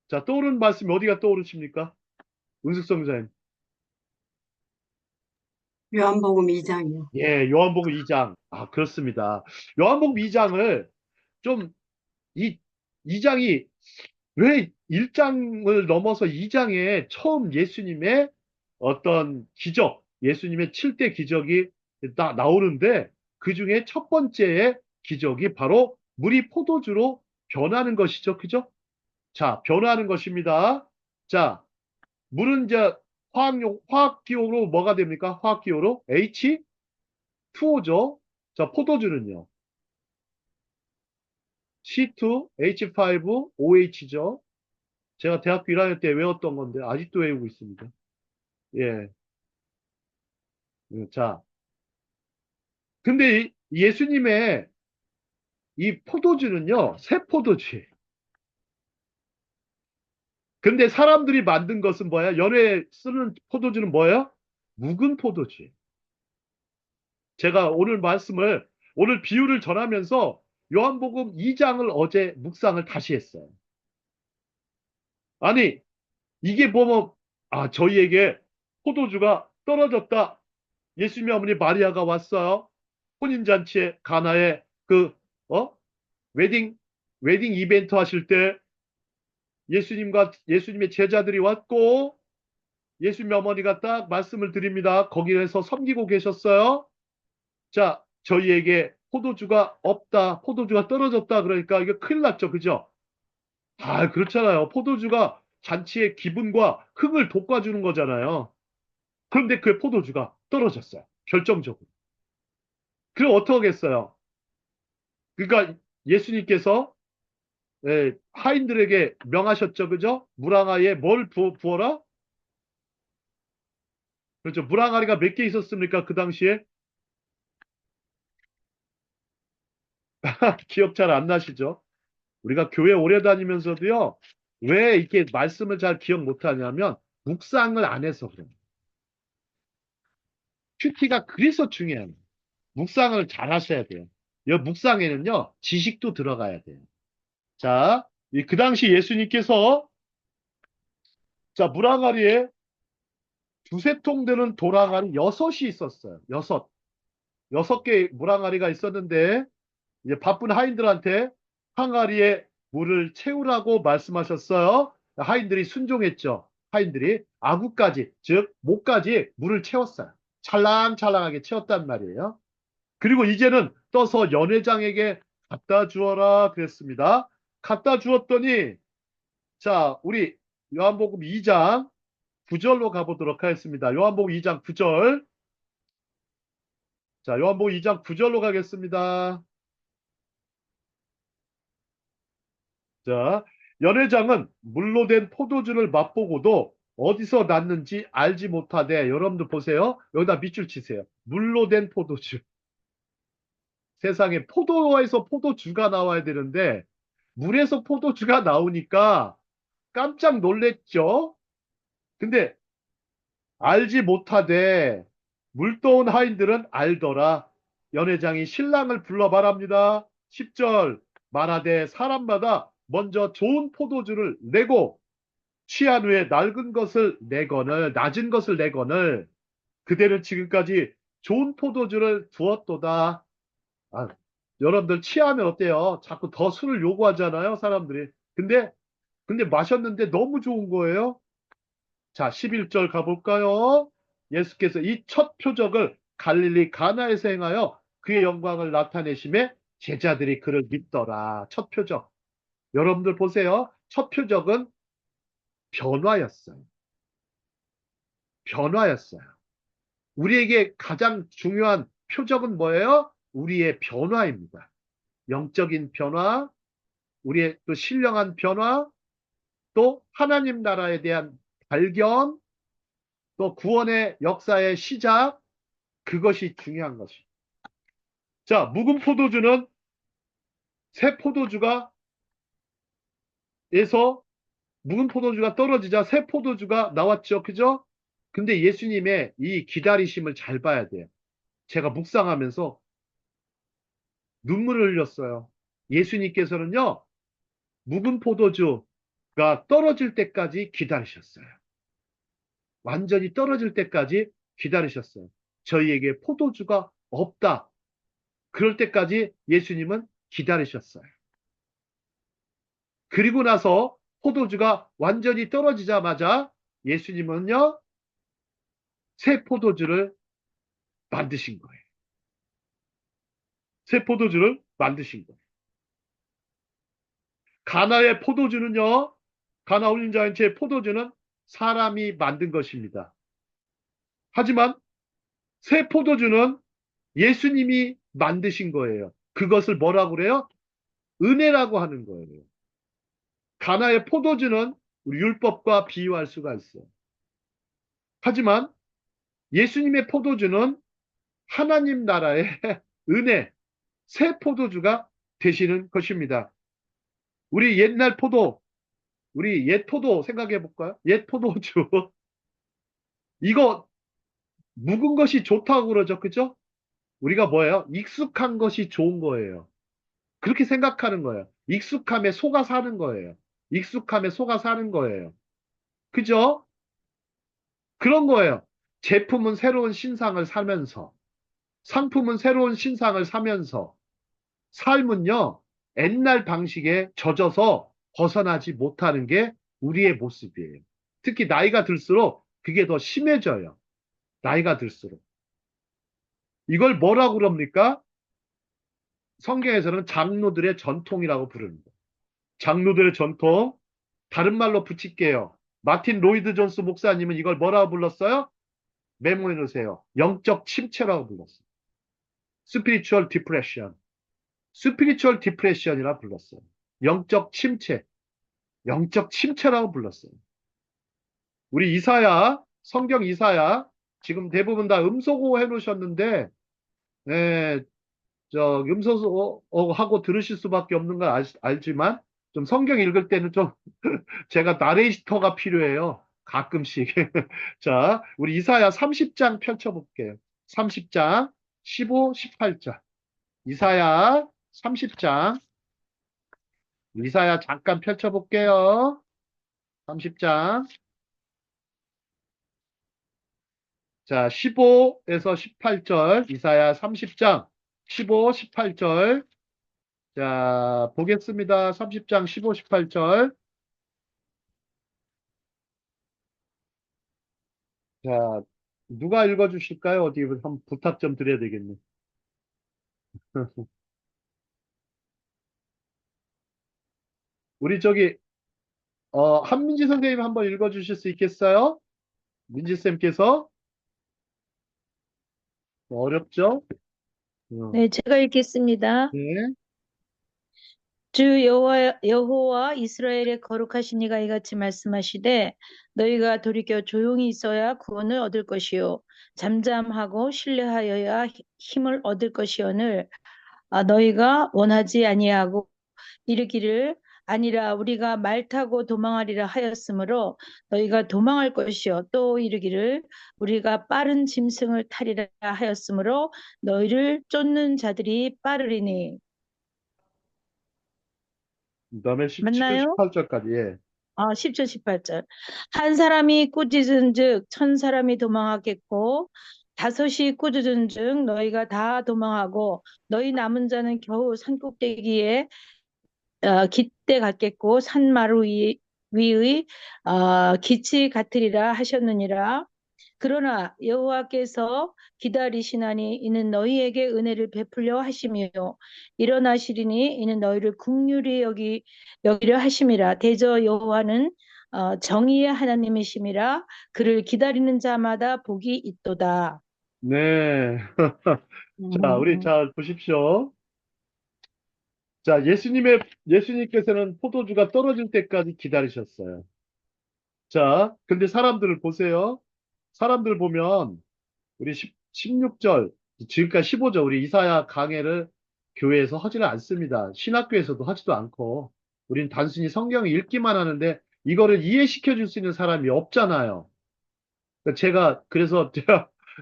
자, 떠오르는 말씀이 어디가 떠오르십니까? 은숙 성자님. 요한복음 2장이요. 예, 요한복음 2장. 아, 그렇습니다. 요한복음 2장을 좀, 이 2장이 왜 1장을 넘어서 2장에 처음 예수님의 어떤 기적, 예수님의 7대 기적이 나오는데 그 중에 첫 번째의 기적이 바로 물이 포도주로 변하는 것이죠. 그죠? 자, 변화하는 것입니다. 자, 물은 이제 화학기호로 뭐가 됩니까? 화학기호로 H2O죠. 자, 포도주는요. C2H5OH죠. 제가 대학교 1학년 때 외웠던 건데 아직도 외우고 있습니다. 예. 자, 근데 예수님의 이 포도주는요, 새 포도주예요. 근데 사람들이 만든 것은 뭐야? 연회에 쓰는 포도주는 뭐예요? 묵은 포도주예요. 제가 오늘 비유를 전하면서 요한복음 2장을 어제 묵상을 다시 했어요. 아니, 이게 보면, 아, 저희에게 포도주가 떨어졌다. 예수님의 어머니 마리아가 왔어요. 혼인잔치에 가나에 어? 웨딩, 웨딩 이벤트 하실 때 예수님과 예수님의 제자들이 왔고 예수님 어머니가 딱 말씀을 드립니다. 거기에서 섬기고 계셨어요. 자, 저희에게 포도주가 없다. 포도주가 떨어졌다. 그러니까 이게 큰일 났죠. 그죠? 아, 그렇잖아요. 포도주가 잔치의 기분과 흥을 돋궈주는 거잖아요. 그런데 그 포도주가 떨어졌어요. 결정적으로. 그럼 어떡하겠어요? 그러니까 예수님께서 하인들에게 명하셨죠. 그죠? 물항아리에 뭘 부어라? 그렇죠. 물항아리가 몇 개 있었습니까? 그 당시에? 기억 잘 안 나시죠? 우리가 교회 오래 다니면서도요, 왜 이렇게 말씀을 잘 기억 못 하냐면, 묵상을 안 해서 그래요. 큐티가 그래서 중요해요. 묵상을 잘 하셔야 돼요. 이 묵상에는요, 지식도 들어가야 돼요. 자, 그 당시 예수님께서, 자, 물항아리에 두세 통 되는 돌항아리 6이 있었어요. 6개 물항아리가 있었는데, 이제 바쁜 하인들한테 항아리에 물을 채우라고 말씀하셨어요. 하인들이 순종했죠. 하인들이 아구까지, 즉 목까지 물을 채웠어요. 찰랑찰랑하게 채웠단 말이에요. 그리고 이제는 떠서 연회장에게 갖다 주어라 그랬습니다. 갖다 주었더니 자, 우리 요한복음 2장 9절로 가보도록 하겠습니다. 요한복음 2장 9절. 자, 요한복음 2장 9절로 가겠습니다. 자, 연회장은 물로 된 포도주를 맛보고도 어디서 났는지 알지 못하되, 여러분들 보세요. 여기다 밑줄 치세요. 물로 된 포도주. 세상에 포도에서 포도주가 나와야 되는데, 물에서 포도주가 나오니까 깜짝 놀랬죠? 근데 알지 못하되, 물떠온 하인들은 알더라. 연회장이 신랑을 불러 말합니다. 10절 말하되 사람마다 먼저 좋은 포도주를 내고 취한 후에 낮은 것을 내거늘 그대는 지금까지 좋은 포도주를 두었도다. 아, 여러분들 취하면 어때요? 자꾸 더 술을 요구하잖아요, 사람들이. 근데 마셨는데 너무 좋은 거예요. 자, 11절 가볼까요? 예수께서 이 첫 표적을 갈릴리 가나에서 행하여 그의 영광을 나타내심에 제자들이 그를 믿더라. 첫 표적. 여러분들 보세요. 첫 표적은 변화였어요. 변화였어요. 우리에게 가장 중요한 표적은 뭐예요? 우리의 변화입니다. 영적인 변화, 우리의 또 신령한 변화, 또 하나님 나라에 대한 발견, 또 구원의 역사의 시작, 그것이 중요한 것이죠. 자, 묵은 포도주는 새 포도주가 에서 묵은 포도주가 떨어지자 새 포도주가 나왔죠. 그죠? 근데 예수님의 이 기다리심을 잘 봐야 돼요. 제가 묵상하면서 눈물을 흘렸어요. 예수님께서는요, 묵은 포도주가 떨어질 때까지 기다리셨어요. 완전히 떨어질 때까지 기다리셨어요. 저희에게 포도주가 없다. 그럴 때까지 예수님은 기다리셨어요. 그리고 나서 포도주가 완전히 떨어지자마자 예수님은요, 새 포도주를 만드신 거예요. 새 포도주를 만드신 거예요. 가나의 포도주는요, 가나 올림자인체의 포도주는 사람이 만든 것입니다. 하지만 새 포도주는 예수님이 만드신 거예요. 그것을 뭐라고 그래요? 은혜라고 하는 거예요. 가나의 포도주는 우리 율법과 비유할 수가 있어요. 하지만 예수님의 포도주는 하나님 나라의 은혜, 새 포도주가 되시는 것입니다. 우리 옛날 포도, 우리 옛 포도 생각해 볼까요? 옛 포도주. 이거 묵은 것이 좋다고 그러죠. 그죠? 우리가 뭐예요? 익숙한 것이 좋은 거예요. 그렇게 생각하는 거예요. 익숙함에 속아 사는 거예요. 익숙함에 속아 사는 거예요. 그죠? 그런 거예요. 제품은 새로운 신상을 사면서, 상품은 새로운 신상을 사면서, 삶은요, 옛날 방식에 젖어서 벗어나지 못하는 게 우리의 모습이에요. 특히 나이가 들수록 그게 더 심해져요. 나이가 들수록. 이걸 뭐라고 그럽니까? 성경에서는 장로들의 전통이라고 부릅니다. 장로들의 전통, 다른 말로 붙일게요. 마틴 로이드 존스 목사님은 이걸 뭐라고 불렀어요? 메모해 놓으세요. 영적 침체라고 불렀어요. 스피리추얼 디프레션. 스피리추얼 디프레션이라 불렀어요. 영적 침체. 영적 침체라고 불렀어요. 우리 이사야, 성경 이사야, 지금 대부분 다 음소거 해 놓으셨는데, 예, 음소거 하고 들으실 수밖에 없는 걸 알지만, 좀 성경 읽을 때는 좀 제가 나레이터가 필요해요. 가끔씩. 자, 우리 이사야 30장 펼쳐볼게요. 30장 15, 18절. 이사야 30장. 이사야 잠깐 펼쳐볼게요. 30장. 자, 15에서 18절. 이사야 30장 15, 18절. 자, 보겠습니다. 30장 15, 18절. 자, 누가 읽어주실까요? 어디 한번 부탁 좀 드려야 되겠네. 우리 한민지 선생님 한번 읽어주실 수 있겠어요? 민지쌤께서. 어렵죠? 어, 네, 제가 읽겠습니다. 네. 주 여호와 이스라엘의 거룩하신 이가 이같이 말씀하시되 너희가 돌이켜 조용히 있어야 구원을 얻을 것이요 잠잠하고 신뢰하여야 힘을 얻을 것이오늘 너희가 원하지 아니하고 이르기를 아니라 우리가 말 타고 도망하리라 하였으므로 너희가 도망할 것이요 또 이르기를 우리가 빠른 짐승을 타리라 하였으므로 너희를 쫓는 자들이 빠르리니. 그다음에 17, 맞나요? 18절까지. 예. 10절 18절. 한 사람이 꾸짖은즉 천 사람이 도망하겠고 다섯이 꾸짖은즉 너희가 다 도망하고 너희 남은 자는 겨우 산꼭대기에 깃대 같겠고 산마루 위의 기치 같으리라 하셨느니라. 그러나 여호와께서 기다리시나니 이는 너희에게 은혜를 베풀려 하시며 일어나시리니 이는 너희를 긍휼히 여기려 하심이라. 대저 여호와는 정의의 하나님이심이라. 그를 기다리는 자마다 복이 있도다. 네. 자, 우리 잘 보십시오. 자, 예수님께서는 포도주가 떨어질 때까지 기다리셨어요. 자, 근데 사람들을 보세요. 사람들 보면 우리 16절, 지금까지 15절, 우리 이사야 강해를 교회에서 하지는 않습니다. 신학교에서도 하지도 않고, 우린 단순히 성경을 읽기만 하는데, 이거를 이해시켜 줄 수 있는 사람이 없잖아요. 그래서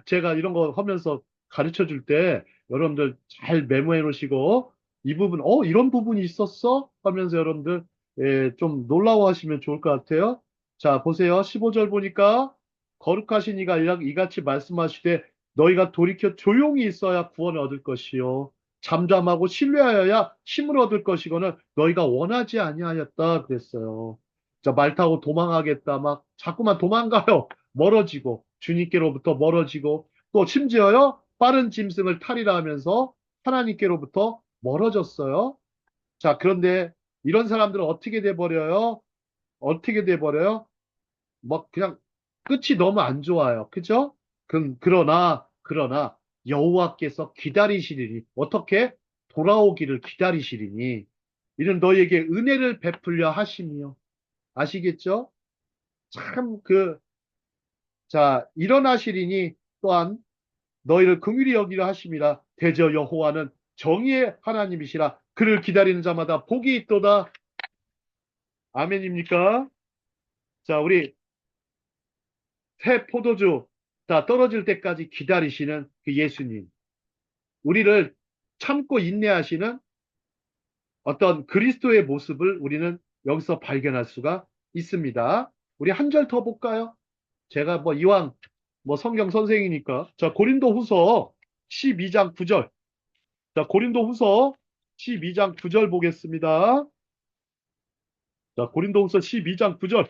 제가 이런 거 하면서 가르쳐 줄 때, 여러분들 잘 메모해 놓으시고, 이 부분, 이런 부분이 있었어? 하면서 여러분들, 좀 놀라워하시면 좋을 것 같아요. 자, 보세요. 15절 보니까, 거룩하신 이가 이같이 말씀하시되, 너희가 돌이켜 조용히 있어야 구원을 얻을 것이요. 잠잠하고 신뢰하여야 힘을 얻을 것이거늘 너희가 원하지 아니하였다 그랬어요. 자, 말 타고 도망하겠다. 막 자꾸만 도망가요. 멀어지고 주님께로부터 멀어지고 또 심지어요 빠른 짐승을 타리라 하면서 하나님께로부터 멀어졌어요. 자, 그런데 이런 사람들은 어떻게 돼 버려요? 어떻게 돼 버려요? 뭐 그냥 끝이 너무 안 좋아요. 그죠? 그러나 여호와께서 기다리시리니 어떻게 돌아오기를 기다리시리니 이는 너희에게 은혜를 베풀려 하시며 아시겠죠? 참 자, 일어나시리니 또한 너희를 긍휼히 여기려 하심이라. 대저 여호와는 정의의 하나님이시라. 그를 기다리는 자마다 복이 있도다. 아멘입니까? 자, 우리 새 포도주 다 떨어질 때까지 기다리시는 그 예수님. 우리를 참고 인내하시는 어떤 그리스도의 모습을 우리는 여기서 발견할 수가 있습니다. 우리 한 절 더 볼까요? 제가 뭐 이왕 뭐 성경 선생이니까. 자, 고린도 후서 12장 9절. 자, 고린도 후서 12장 9절 보겠습니다. 자, 고린도 후서 12장 9절.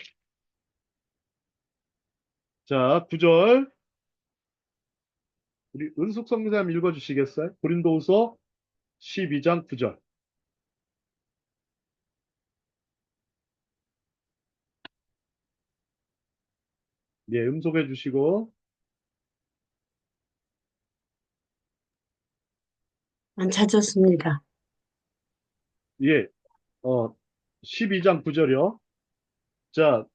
자, 9절. 우리 은숙 성교사님 읽어주시겠어요? 고린도 후서 12장 9절. 예, 음속해 주시고. 안 찾았습니다. 예, 12장 9절이요. 자,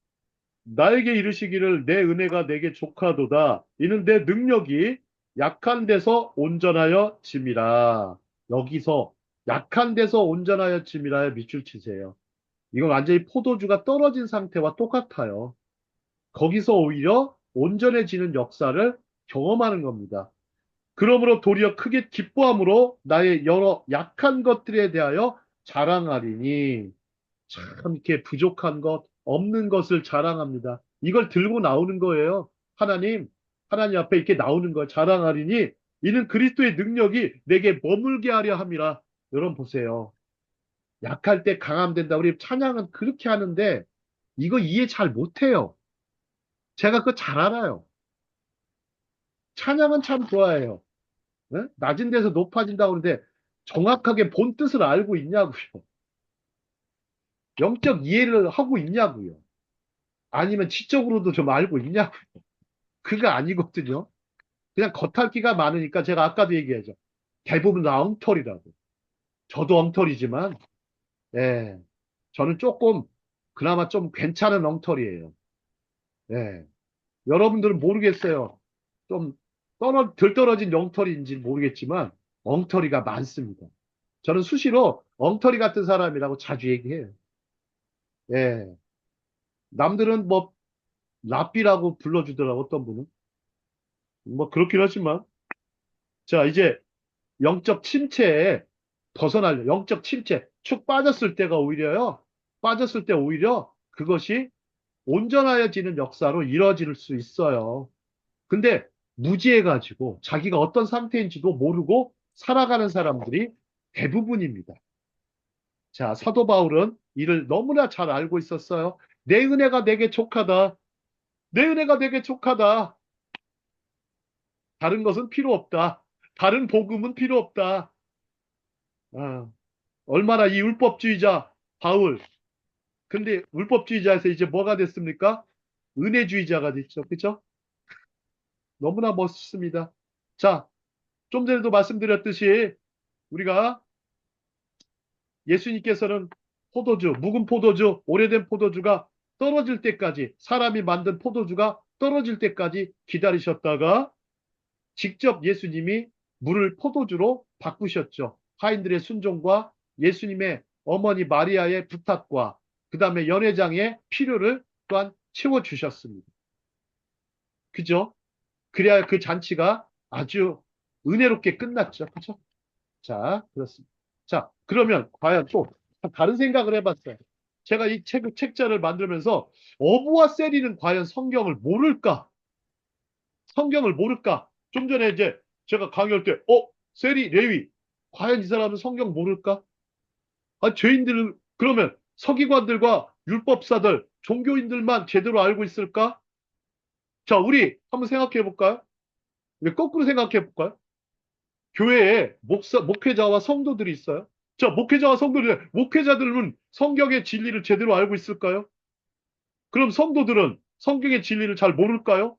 나에게 이르시기를 내 은혜가 내게 족하도다. 이는 내 능력이 약한 데서 온전하여 짐이라. 여기서 약한 데서 온전하여 짐이라에 밑줄 치세요. 이건 완전히 포도주가 떨어진 상태와 똑같아요. 거기서 오히려 온전해지는 역사를 경험하는 겁니다. 그러므로 도리어 크게 기뻐함으로 나의 여러 약한 것들에 대하여 자랑하리니 참 이렇게 부족한 것, 없는 것을 자랑합니다. 이걸 들고 나오는 거예요. 하나님 앞에 이렇게 나오는 거예요. 자랑하리니 이는 그리스도의 능력이 내게 머물게 하려 함이라. 여러분 보세요. 약할 때 강함 된다. 우리 찬양은 그렇게 하는데 이거 이해 잘 못해요. 제가 그거 잘 알아요. 찬양은 참 좋아해요. 네? 낮은 데서 높아진다고 그러는데 정확하게 본 뜻을 알고 있냐고요. 영적 이해를 하고 있냐고요. 아니면 지적으로도 좀 알고 있냐고요. 그거 아니거든요. 그냥 겉핥기가 많으니까 제가 아까도 얘기하죠. 대부분 다 엉터리라고. 저도 엉터리지만, 예, 저는 조금 그나마 좀 괜찮은 엉터리예요. 예, 여러분들은 모르겠어요. 좀 덜 떨어진 엉터리인지 모르겠지만 엉터리가 많습니다. 저는 수시로 엉터리 같은 사람이라고 자주 얘기해요. 예, 남들은 뭐 랍비라고 불러주더라고 어떤 분은 뭐 그렇긴 하지만 자 이제 영적 침체에 벗어나려 영적 침체 축 빠졌을 때가 오히려요 빠졌을 때 오히려 그것이 온전하여지는 역사로 이루어질 수 있어요. 근데 무지해가지고 자기가 어떤 상태인지도 모르고 살아가는 사람들이 대부분입니다. 자, 사도 바울은 이를 너무나 잘 알고 있었어요. 내 은혜가 내게 족하다. 내 은혜가 내게 족하다. 다른 것은 필요 없다. 다른 복음은 필요 없다. 아, 얼마나 이 율법주의자 바울. 근데 율법주의자에서 이제 뭐가 됐습니까? 은혜주의자가 됐죠. 그죠? 너무나 멋있습니다. 자, 좀 전에도 말씀드렸듯이 우리가 예수님께서는 포도주, 묵은 포도주, 오래된 포도주가 떨어질 때까지, 사람이 만든 포도주가 떨어질 때까지 기다리셨다가 직접 예수님이 물을 포도주로 바꾸셨죠. 하인들의 순종과 예수님의 어머니 마리아의 부탁과 그 다음에 연회장의 필요를 또한 채워주셨습니다. 그죠? 그래야 그 잔치가 아주 은혜롭게 끝났죠. 그죠? 자, 그렇습니다. 자, 그러면 과연 또 다른 생각을 해봤어요. 제가 이 책자를 만들면서 어부와 세리는 과연 성경을 모를까? 성경을 모를까? 좀 전에 이제 제가 강의할 때, 세리, 레위, 과연 이 사람은 성경 모를까? 아, 죄인들, 그러면 서기관들과 율법사들, 종교인들만 제대로 알고 있을까? 자, 우리 한번 생각해 볼까요? 우리 거꾸로 생각해 볼까요? 교회에 목회자와 성도들이 있어요. 자, 목회자들은 성경의 진리를 제대로 알고 있을까요? 그럼 성도들은 성경의 진리를 잘 모를까요?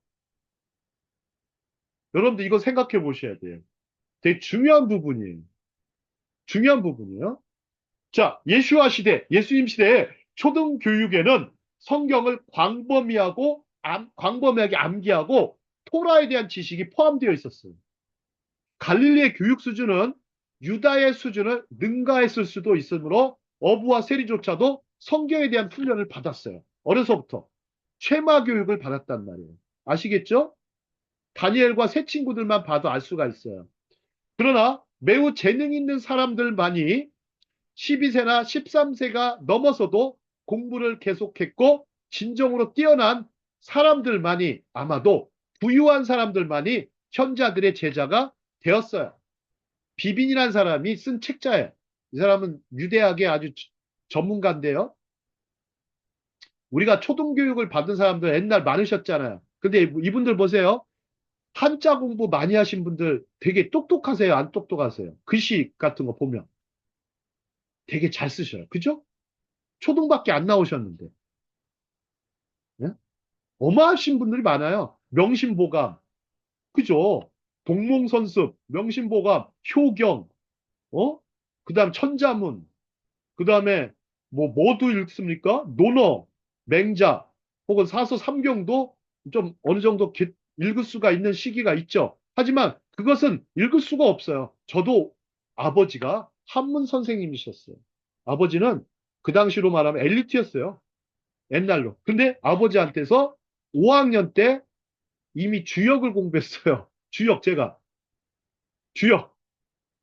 여러분들 이거 생각해 보셔야 돼요. 되게 중요한 부분이에요. 중요한 부분이에요. 자, 예수님 시대에 초등교육에는 성경을 광범위하게 암기하고 토라에 대한 지식이 포함되어 있었어요. 갈릴리의 교육 수준은 유다의 수준을 능가했을 수도 있으므로 어부와 세리조차도 성경에 대한 훈련을 받았어요. 어려서부터 최마 교육을 받았단 말이에요. 아시겠죠? 다니엘과 새 친구들만 봐도 알 수가 있어요. 그러나 매우 재능 있는 사람들만이 12세나 13세가 넘어서도 공부를 계속했고 진정으로 뛰어난 사람들만이 아마도 부유한 사람들만이 현자들의 제자가 되었어요. 비빈이라는 사람이 쓴 책자예요. 이 사람은 유대학의 아주 전문가인데요. 우리가 초등교육을 받은 사람들 옛날 많으셨잖아요. 근데 이분들 보세요. 한자 공부 많이 하신 분들 되게 똑똑하세요? 안 똑똑하세요? 글씨 같은 거 보면 되게 잘 쓰셔요. 그죠? 초등밖에 안 나오셨는데. 예? 어마하신 분들이 많아요. 명심보감. 그죠? 동몽선습, 명심보감, 효경, 그 다음 천자문, 그 다음에 뭐도 읽습니까? 논어, 맹자, 혹은 사서 삼경도 좀 어느 정도 읽을 수가 있는 시기가 있죠. 하지만 그것은 읽을 수가 없어요. 저도 아버지가 한문 선생님이셨어요. 아버지는 그 당시로 말하면 엘리트였어요. 옛날로. 근데 아버지한테서 5학년 때 이미 주역을 공부했어요. 제가. 주역.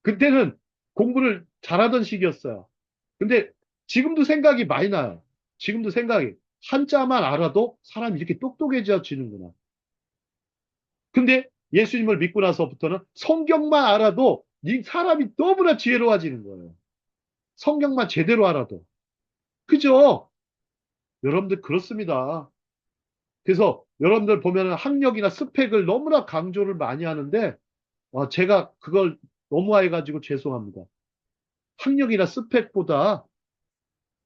그때는 공부를 잘하던 시기였어요. 근데 지금도 생각이 많이 나요. 지금도 생각이. 한자만 알아도 사람이 이렇게 똑똑해지는구나. 근데 예수님을 믿고 나서부터는 성경만 알아도 이 사람이 너무나 지혜로워지는 거예요. 성경만 제대로 알아도. 그죠? 여러분들 그렇습니다. 그래서 여러분들 보면 학력이나 스펙을 너무나 강조를 많이 하는데 제가 그걸 너무 해가지고 죄송합니다. 학력이나 스펙보다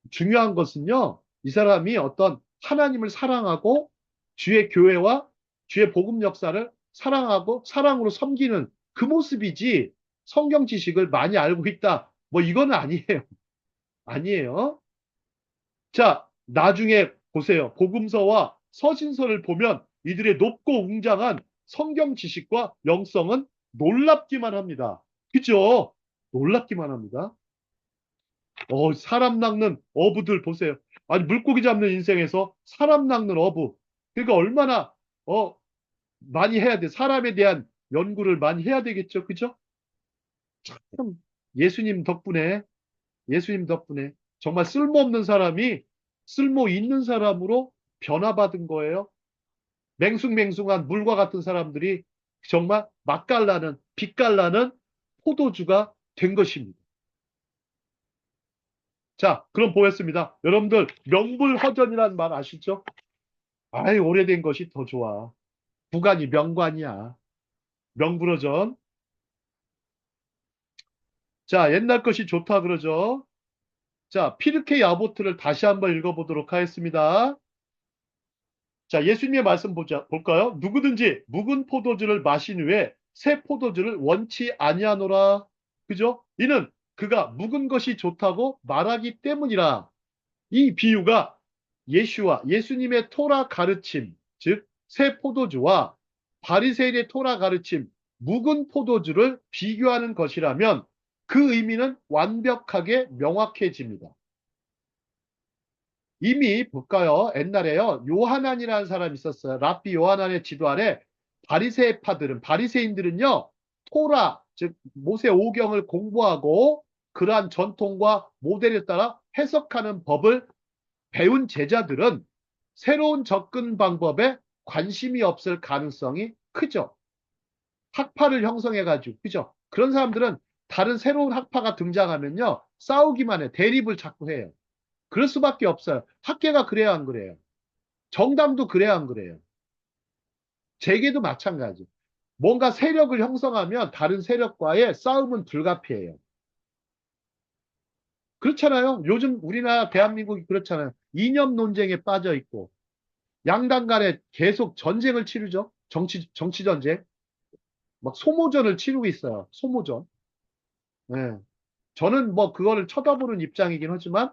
중요한 것은요. 이 사람이 어떤 하나님을 사랑하고 주의 교회와 주의 복음 역사를 사랑하고 사랑으로 섬기는 그 모습이지 성경 지식을 많이 알고 있다. 뭐 이거는 아니에요. 아니에요. 자, 나중에 보세요. 복음서와 서신서를 보면 이들의 높고 웅장한 성경 지식과 영성은 놀랍기만 합니다. 그죠? 놀랍기만 합니다. 사람 낚는 어부들 보세요. 아니, 물고기 잡는 인생에서 사람 낚는 어부. 그러니까 얼마나, 많이 해야 돼. 사람에 대한 연구를 많이 해야 되겠죠. 그죠? 참, 예수님 덕분에, 예수님 덕분에 정말 쓸모없는 사람이 쓸모 있는 사람으로 변화받은 거예요. 맹숭맹숭한 물과 같은 사람들이 정말 맛깔나는, 빛깔나는 포도주가 된 것입니다. 자, 그럼 보겠습니다. 여러분들 명불허전이라는 말 아시죠? 아이, 오래된 것이 더 좋아. 구간이 명관이야. 명불허전. 자, 옛날 것이 좋다 그러죠. 자, 피르케 야보트를 다시 한번 읽어보도록 하겠습니다. 자, 예수님의 말씀 볼까요? 누구든지 묵은 포도주를 마신 후에 새 포도주를 원치 아니하노라. 그죠? 이는 그가 묵은 것이 좋다고 말하기 때문이라. 이 비유가 예수님의 토라 가르침, 즉 새 포도주와 바리새인의 토라 가르침, 묵은 포도주를 비교하는 것이라면 그 의미는 완벽하게 명확해집니다. 이미 볼까요? 옛날에요. 요하난이라는 사람이 있었어요. 랍비 요하난의 지도 아래 바리새인들은요. 토라, 즉 모세 오경을 공부하고 그러한 전통과 모델에 따라 해석하는 법을 배운 제자들은 새로운 접근 방법에 관심이 없을 가능성이 크죠. 학파를 형성해가지고, 그죠? 그런 사람들은 다른 새로운 학파가 등장하면요. 싸우기만 해. 대립을 자꾸 해요. 그럴 수밖에 없어요. 학계가 그래야 안 그래요. 정당도 그래야 안 그래요. 재계도 마찬가지. 뭔가 세력을 형성하면 다른 세력과의 싸움은 불가피해요. 그렇잖아요. 요즘 우리나라 대한민국이 그렇잖아요. 이념 논쟁에 빠져 있고 양당 간에 계속 전쟁을 치르죠. 정치 전쟁. 막 소모전을 치르고 있어요. 소모전. 네. 저는 뭐 그거를 쳐다보는 입장이긴 하지만